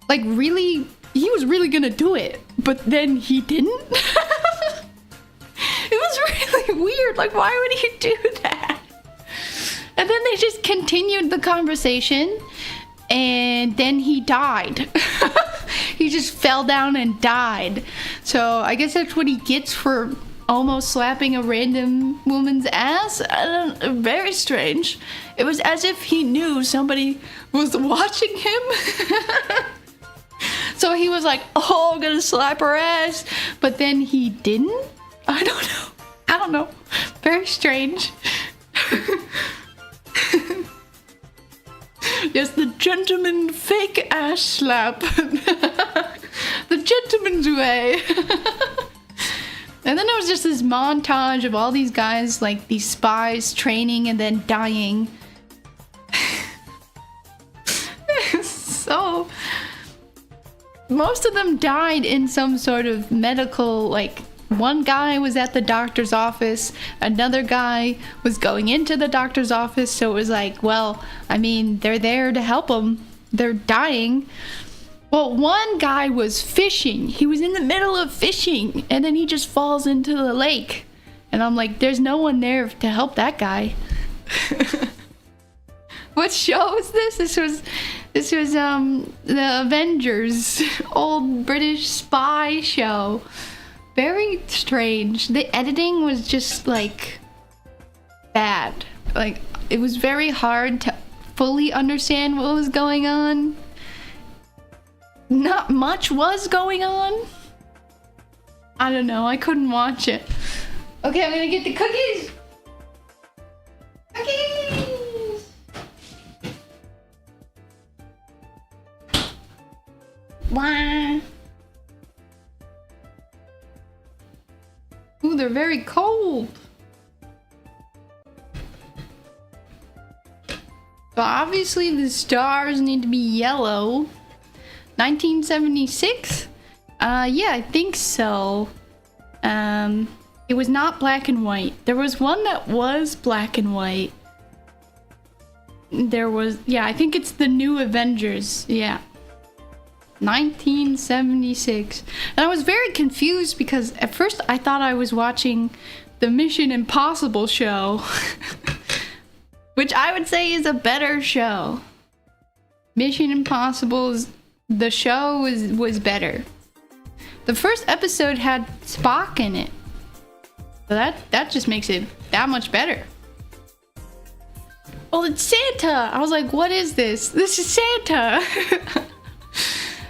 Really, he was really gonna do it, but then he didn't. It was really weird. Why would he do that? And then they just continued the conversation, and then he died. He just fell down and died. So I guess that's what he gets for almost slapping a random woman's ass. Very strange. It was as if he knew somebody was watching him. So he was like, oh, I'm gonna slap her ass. But then he didn't? I don't know. Yes, the gentleman fake ass slap. The gentleman's way. And then there was just this montage of all these guys, like these spies training and then dying. So, most of them died in some sort of medical, like, one guy was at the doctor's office, another guy was going into the doctor's office, so it was like, well, I mean, they're there to help them. They're dying. Well, one guy was fishing. He was in the middle of fishing, and then he just falls into the lake. And I'm like, there's no one there to help that guy. What show was this? This was the Avengers, old British spy show. Very strange. The editing was just like bad. Like, it was very hard to fully understand what was going on. Not much was going on. I don't know, I couldn't watch it. Okay, I'm gonna get the cookies. Cookies! Wah. Ooh, they're very cold. So obviously the stars need to be yellow. 1976? Yeah, I think so. It was not black and white. There was one that was black and white. There was, yeah, I think it's the new Avengers. Yeah. 1976. And I was very confused because at first I thought I was watching the Mission Impossible show. Which I would say is a better show. Mission Impossible's the show was better. The first episode had Spock in it. So that just makes it that much better. Oh, it's Santa! I was like, what is this? This is Santa!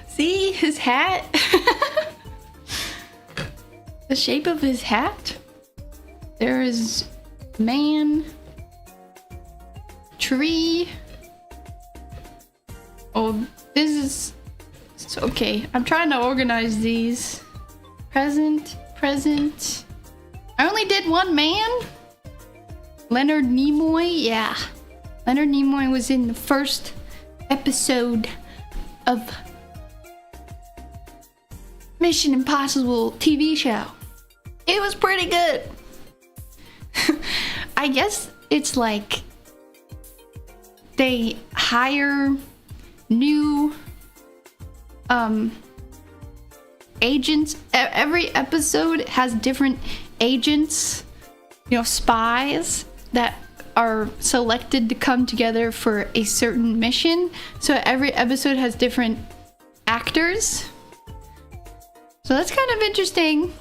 See his hat? The shape of his hat? There is man, tree. Oh, this is... Okay, I'm trying to organize these. Present. I only did one man. Leonard Nimoy, yeah. Leonard Nimoy was in the first episode of Mission Impossible TV show. It was pretty good. I guess it's like they hire new agents. Every episode has different agents, you know, spies that are selected to come together for a certain mission. So every episode has different actors. So that's kind of interesting.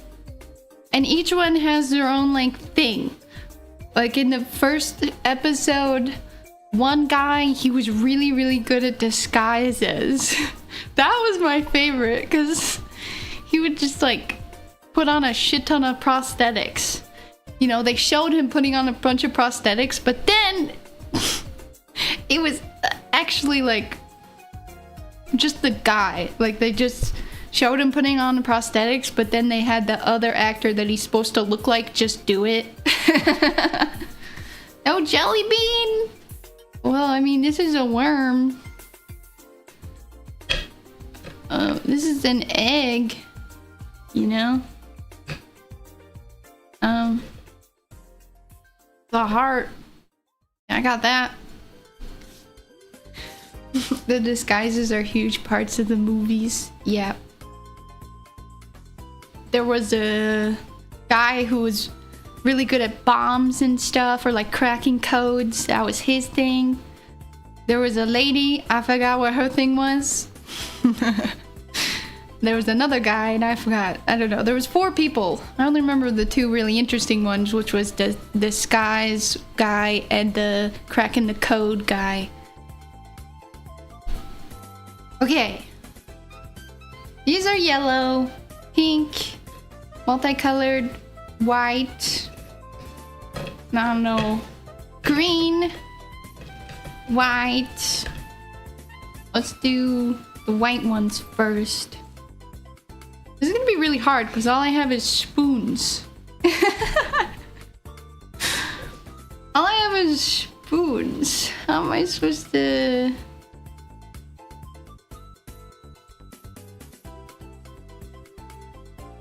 And each one has their own like thing. Like in the first episode, one guy, he was really good at disguises. That was my favorite because he would just like put on a shit ton of prosthetics. You know, they showed him putting on a bunch of prosthetics, but then it was actually like just the guy. Like they just showed him putting on the prosthetics, but then they had the other actor that he's supposed to look like just do it. No jelly bean? Well, I mean, this is a worm. This is an egg, you know? The heart. I got that. The disguises are huge parts of the movies. Yeah. There was a guy who was really good at bombs and stuff, or like cracking codes. That was his thing. There was a lady, I forgot what her thing was. There was another guy and I forgot. I don't know. There was 4 people. I only remember the 2 really interesting ones, which was the disguise guy and the cracking the code guy. Okay. These are yellow, pink, multicolored, white, I don't know, green, white, Let's do the white ones first. This is gonna be really hard because all I have is spoons. All I have is spoons. How am I supposed to...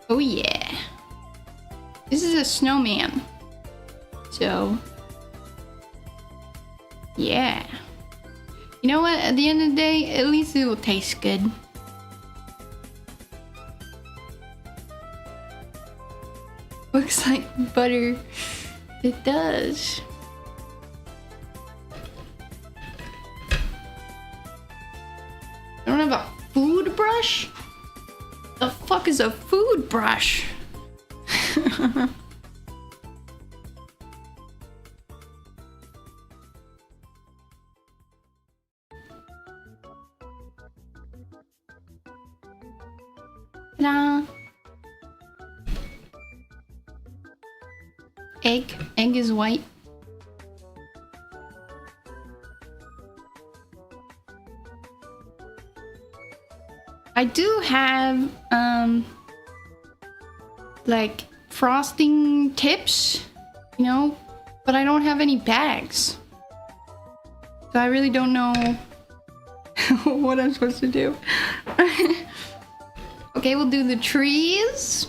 Oh yeah. This is a snowman. So... yeah. You know what? At the end of the day, at least it will taste good. Looks like butter. It does. I don't have a food brush? The fuck is a food brush? Ta-da! Egg. Egg is white. I do have, like, frosting tips, you know, but I don't have any bags. So I really don't know what I'm supposed to do. Okay, we'll do the trees.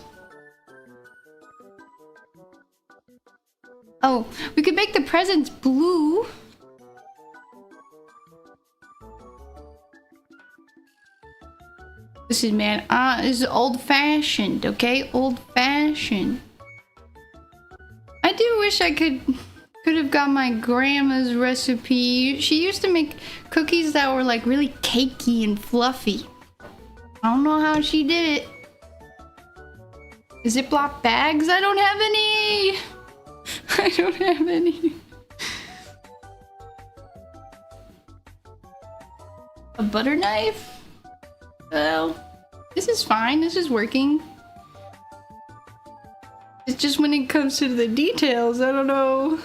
Oh, we could make the presents blue. Listen, man, this is old-fashioned, okay? Old-fashioned. I do wish I could have got my grandma's recipe. She used to make cookies that were like really cakey and fluffy. I don't know how she did it. Ziploc bags? I don't have any. I don't have any. A butter knife? Well, this is fine. This is working. It's just when it comes to the details, I don't know.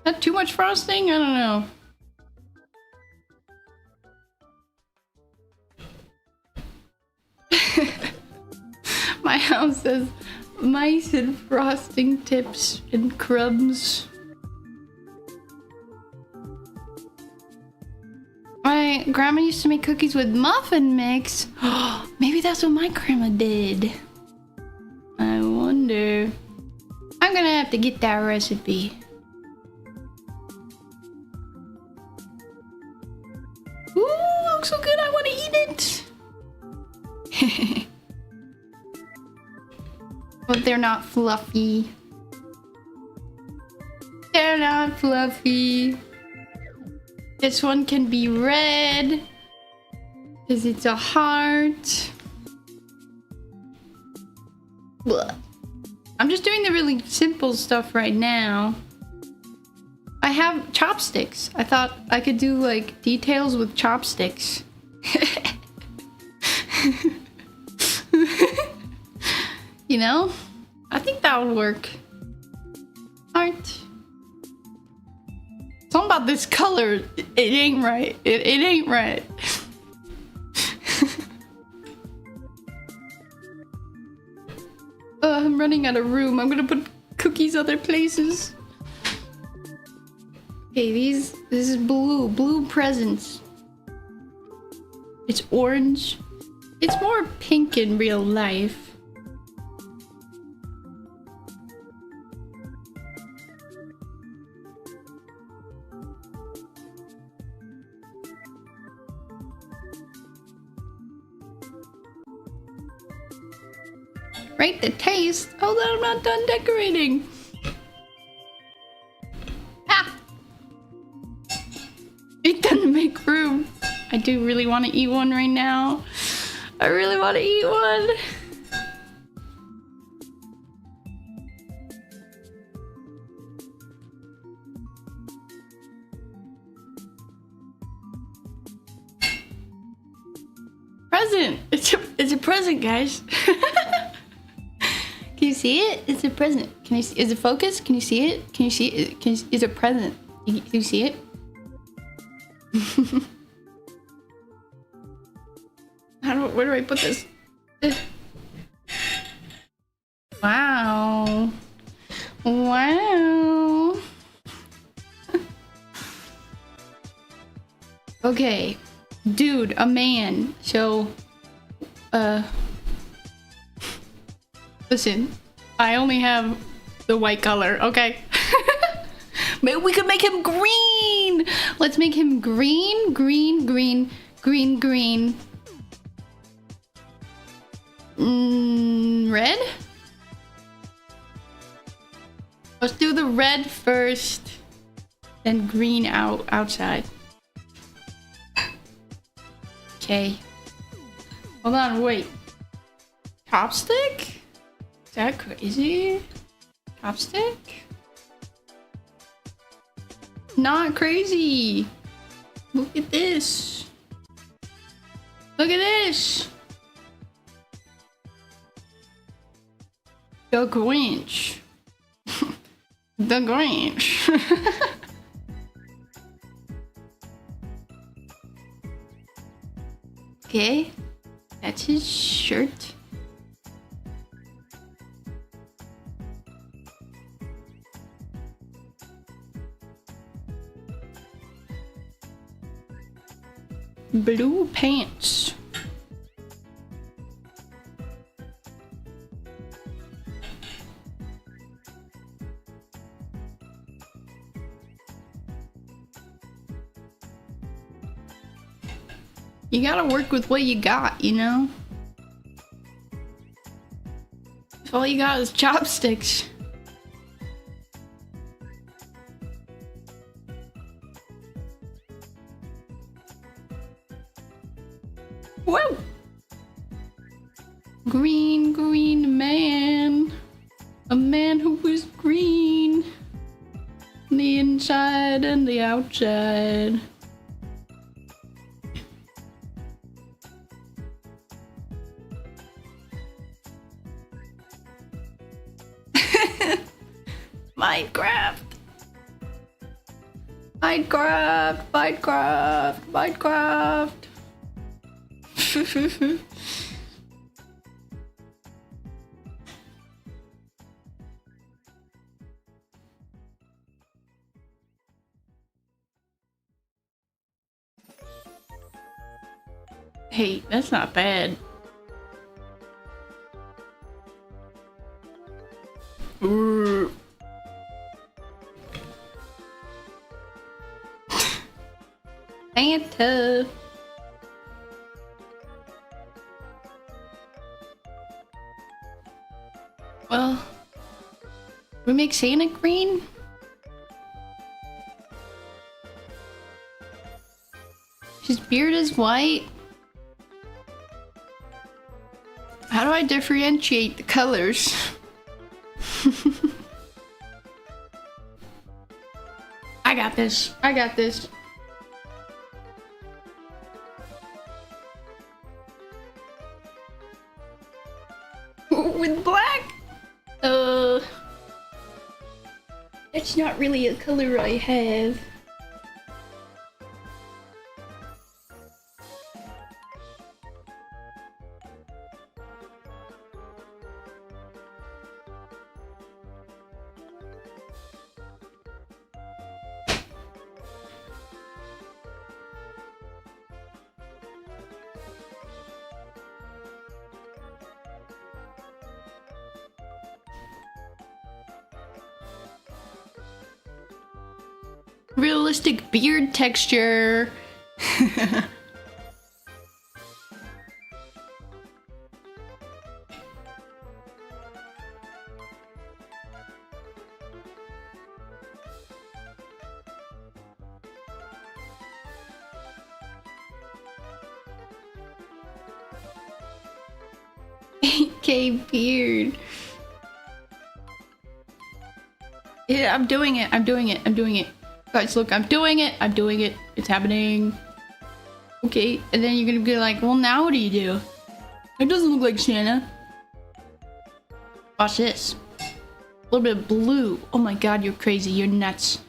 Not too much frosting? I don't know. My house says mice and frosting tips and crumbs. My grandma used to make cookies with muffin mix. Maybe that's what my grandma did. I wonder. I'm gonna have to get that recipe. Ooh, looks so good. I want to eat it. But they're not fluffy. They're not fluffy. This one can be red because it's a heart. Blah. I'm just doing the really simple stuff right now. I have chopsticks. I thought I could do like details with chopsticks. You know? I think that would work. Heart. Something about this color, it ain't right. It ain't right. I'm running out of room. I'm gonna put cookies other places. Okay, this is blue. Blue presents. It's orange. It's more pink in real life. Rate the taste. Oh, I'm not done decorating. Ah! It doesn't make room. I do really want to eat one right now. I really want to eat one. present, guys. Can you see it? It's a present. Can you see? Is it focused? Can you see it? Can you see it? Is it present? Can you see it? Where do I put this? Wow. Wow. Okay. Dude, a man. So, listen, I only have the white color, okay? Maybe we could make him green! Let's make him green, green, green, green, green. Red? Let's do the red first, then green outside. Okay. Hold on, wait. Chopstick? Is that crazy? Chopstick? Not crazy. Look at this. Look at this. The Grinch. The Grinch. Okay, that's his shirt. Blue pants. You gotta work with what you got, you know? If all you got is chopsticks. Whoa! Green, green man. A man who is green. The inside and the outside. Minecraft! Minecraft! Minecraft! Minecraft! Hey, that's not bad. Santa. Well, we make Santa green? His beard is white. How do I differentiate the colors? I got this. I got this. With black? That's not really a color I have. Realistic beard texture. AK beard. Yeah, I'm doing it. I'm doing it. I'm doing it. Guys, look, I'm doing it. I'm doing it. It's happening. Okay, and then you're gonna be like, well, now what do you do? It doesn't look like Santa. Watch this. A little bit of blue. Oh my god, you're crazy. You're nuts.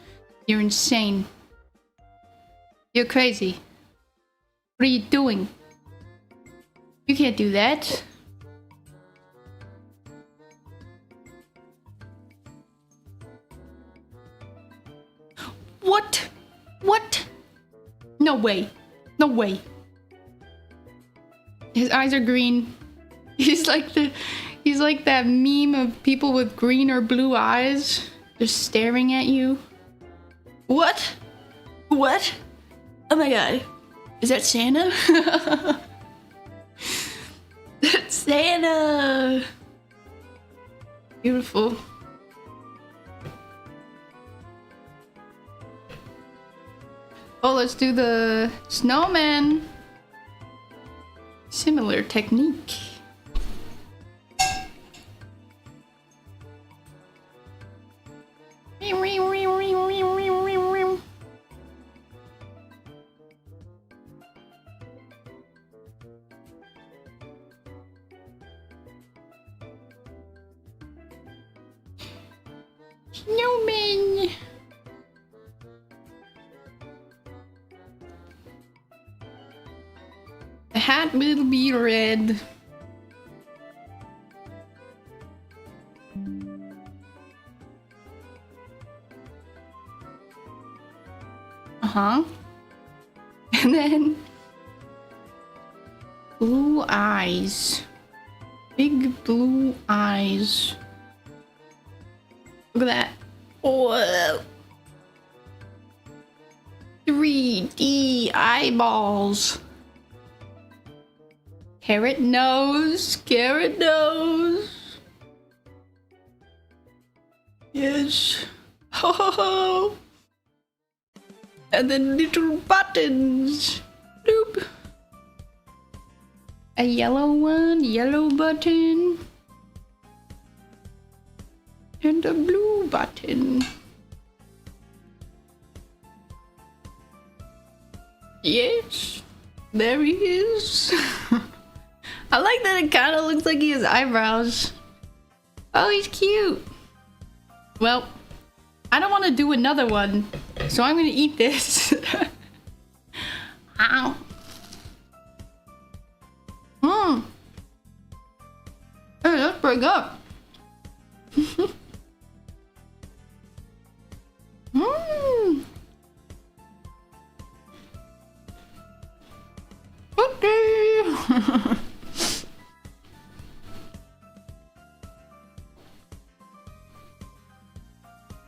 You're insane. You're crazy. What are you doing? You can't do that. What? What? No way. No way. His eyes are green. He's like that meme of people with green or blue eyes just staring at you. What? What? Oh my god. Is that Santa? That's Santa. Beautiful. Oh, let's do the snowman. Similar technique. Snowman. The hat will be red. Uh-huh. And then blue eyes. Big blue eyes. Look at that. Whoa. 3D eyeballs. Carrot nose. Carrot nose. Yes. Ho ho ho. And then little buttons. Bloop. A yellow one. Yellow button. And a blue button. Yes, there he is. I like that it kind of looks like he has eyebrows. Oh, he's cute. Well, I don't want to do another one, so I'm gonna eat this. Ow. Mmm. Hey, that's pretty good. Mmm. Okay.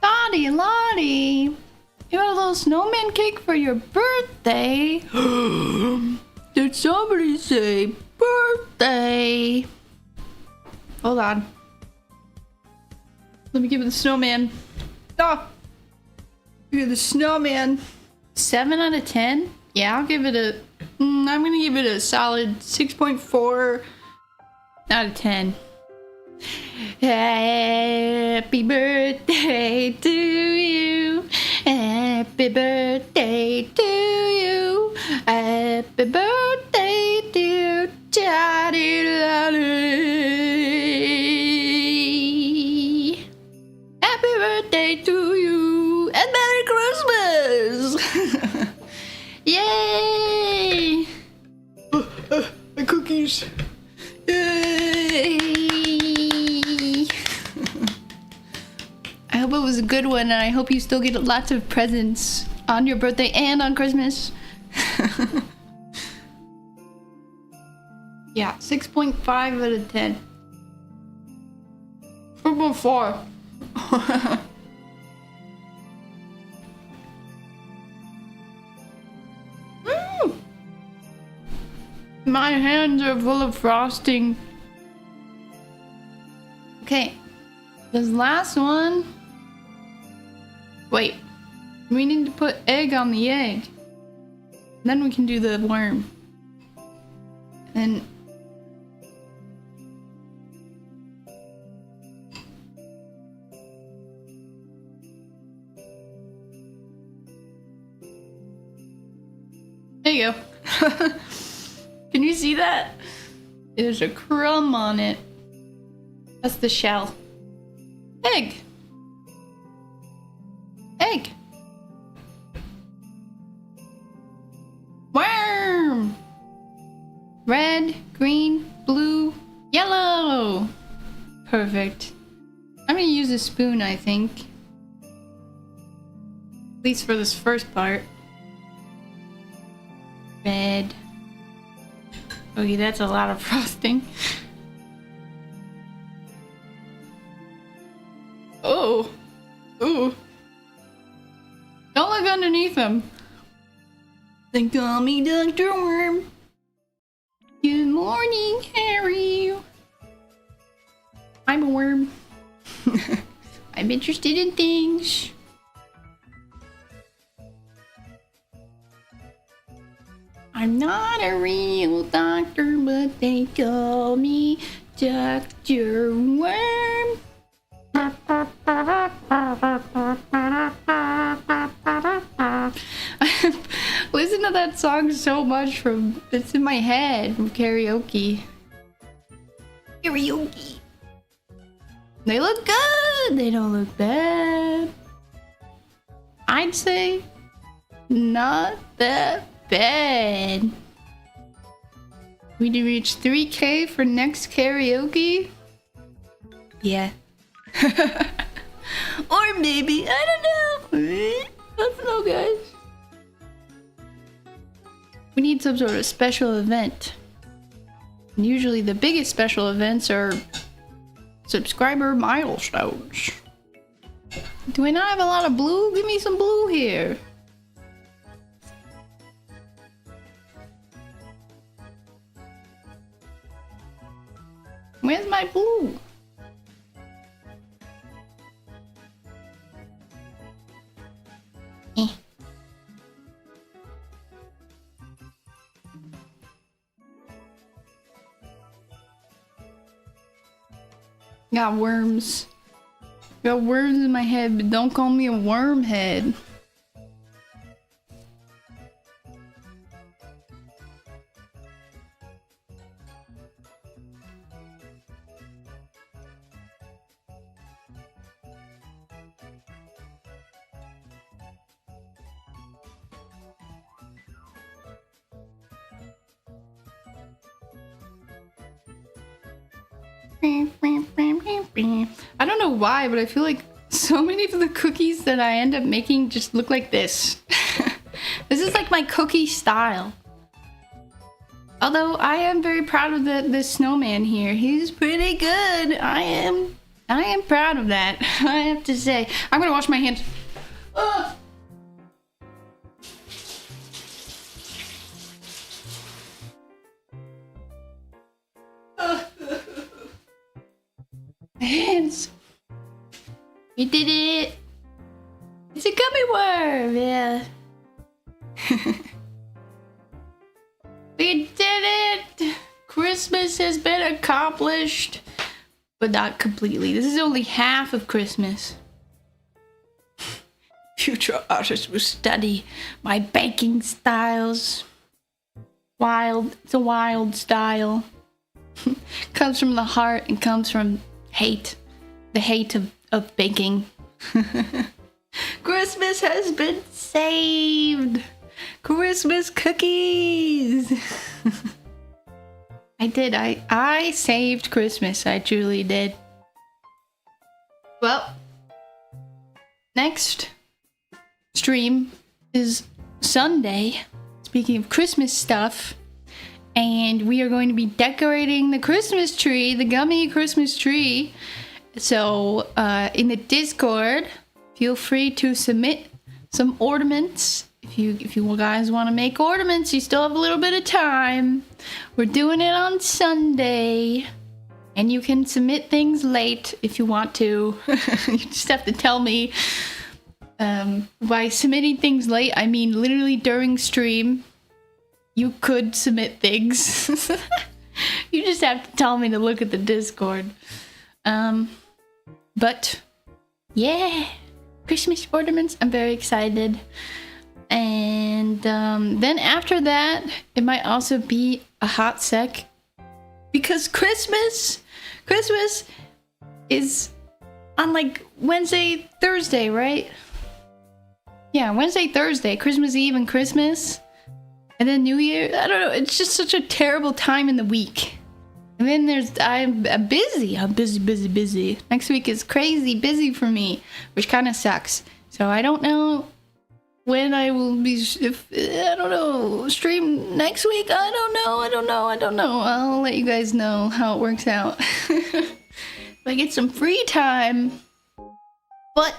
Lottie, Lottie, you got a little snowman cake for your birthday. Did somebody say birthday? Hold on. Let me give it the snowman. Oh, give it the snowman. 7 out of 10? Yeah, I'll give it a... I'm gonna give it a solid 6.4 out of 10. Happy birthday to you. Happy birthday to you. Happy birthday, dear Daddy Lolly. Happy birthday to you and Merry Christmas. Yay! The cookies. Yay! I hope it was a good one, and I hope you still get lots of presents on your birthday and on Christmas. Yeah, 6.5 out of 10. 4.4. My hands are full of frosting. Okay, this last one. Wait, we need to put egg on the egg. Then we can do the worm. And there you go. Can you see that? There's a crumb on it. That's the shell. Egg. Egg. Worm. Red, green, blue, yellow. Perfect. I'm gonna use a spoon, I think. At least for this first part. Red. Okay, that's a lot of frosting. Oh. Ooh. Don't look underneath them. They call me Dr. Worm. Good morning, Harry. I'm a worm. I'm interested in things. I'm not a real doctor, but they call me Dr. Worm. Listen to that song so much from it's in my head from karaoke. Karaoke. They look good. They don't look bad. I'd say not that bad. We need to reach 3K for next karaoke. Yeah. Or maybe, I don't know. I don't know, guys. We need some sort of special event. And usually the biggest special events are subscriber milestones. Do I not have a lot of blue? Give me some blue here. Where's my blue? Eh. Got worms. Got worms in my head, but don't call me a worm head. I don't know why, but I feel like so many of the cookies that I end up making just look like this. This is like my cookie style. Although I am very proud of the snowman here. He's pretty good. I am proud of that. I have to say. I'm gonna wash my hands. Ugh. Hands. We did it. It's a gummy worm. Yeah. We did it. Christmas has been accomplished, but not completely. This is only half of Christmas. Future artists will study my baking styles. Wild. It's a wild style. Comes from the heart and comes from hate. The hate of baking. Christmas has been saved. Christmas cookies. I did. I saved Christmas. I truly did. Well, next stream is Sunday. Speaking of Christmas stuff. And we are going to be decorating the Christmas tree, the gummy Christmas tree. So in the Discord, feel free to submit some ornaments. If you guys want to make ornaments, you still have a little bit of time. We're doing it on Sunday. And you can submit things late if you want to. You just have to tell me. By submitting things late, I mean literally during stream. You could submit things. You just have to tell me to look at the Discord. But yeah, Christmas ornaments. I'm very excited. And then after that, it might also be a hot sec because Christmas is on like Wednesday, Thursday, right? Yeah, Wednesday, Thursday, Christmas Eve and Christmas. And then New Year, I don't know, it's just such a terrible time in the week. And then I'm busy. I'm busy. Next week is crazy busy for me, which kind of sucks. So I don't know when I will be, stream next week. I don't know. I'll let you guys know how it works out. If I get some free time. But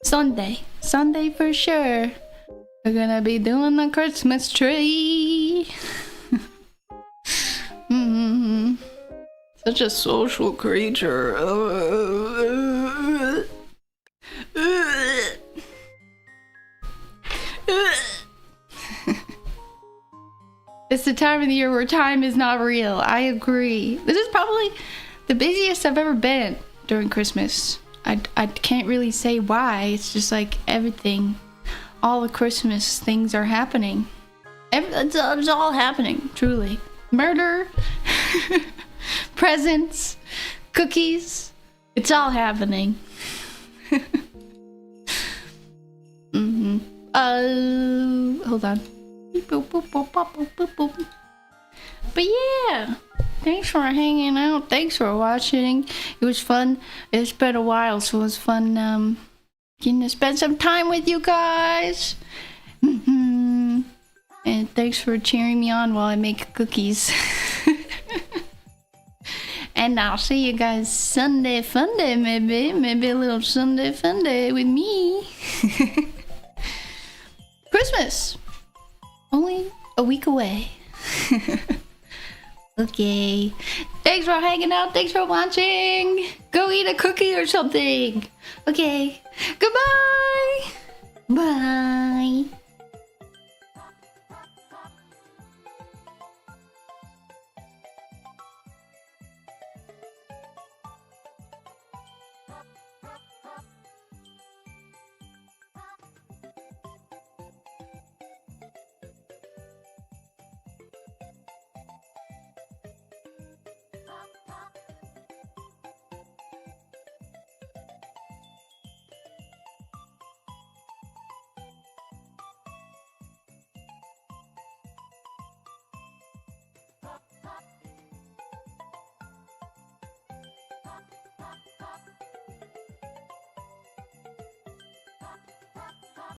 Sunday for sure. We're gonna be doing the Christmas tree. Such a social creature. It's the time of the year where time is not real. I agree. This is probably the busiest I've ever been during Christmas. I can't really say why. It's just like everything. All the Christmas things are happening. It's all happening, truly. Murder, presents, cookies. It's all happening. Hold on. But yeah, thanks for hanging out. Thanks for watching. It was fun. It's been a while, so it was fun getting to spend some time with you guys. And thanks for cheering me on while I make cookies. And I'll see you guys Sunday fun day, maybe a little Sunday fun day with me. Christmas, only a week away. Okay, thanks for hanging out, thanks for watching. Go eat a cookie or something. Okay, goodbye. Bye.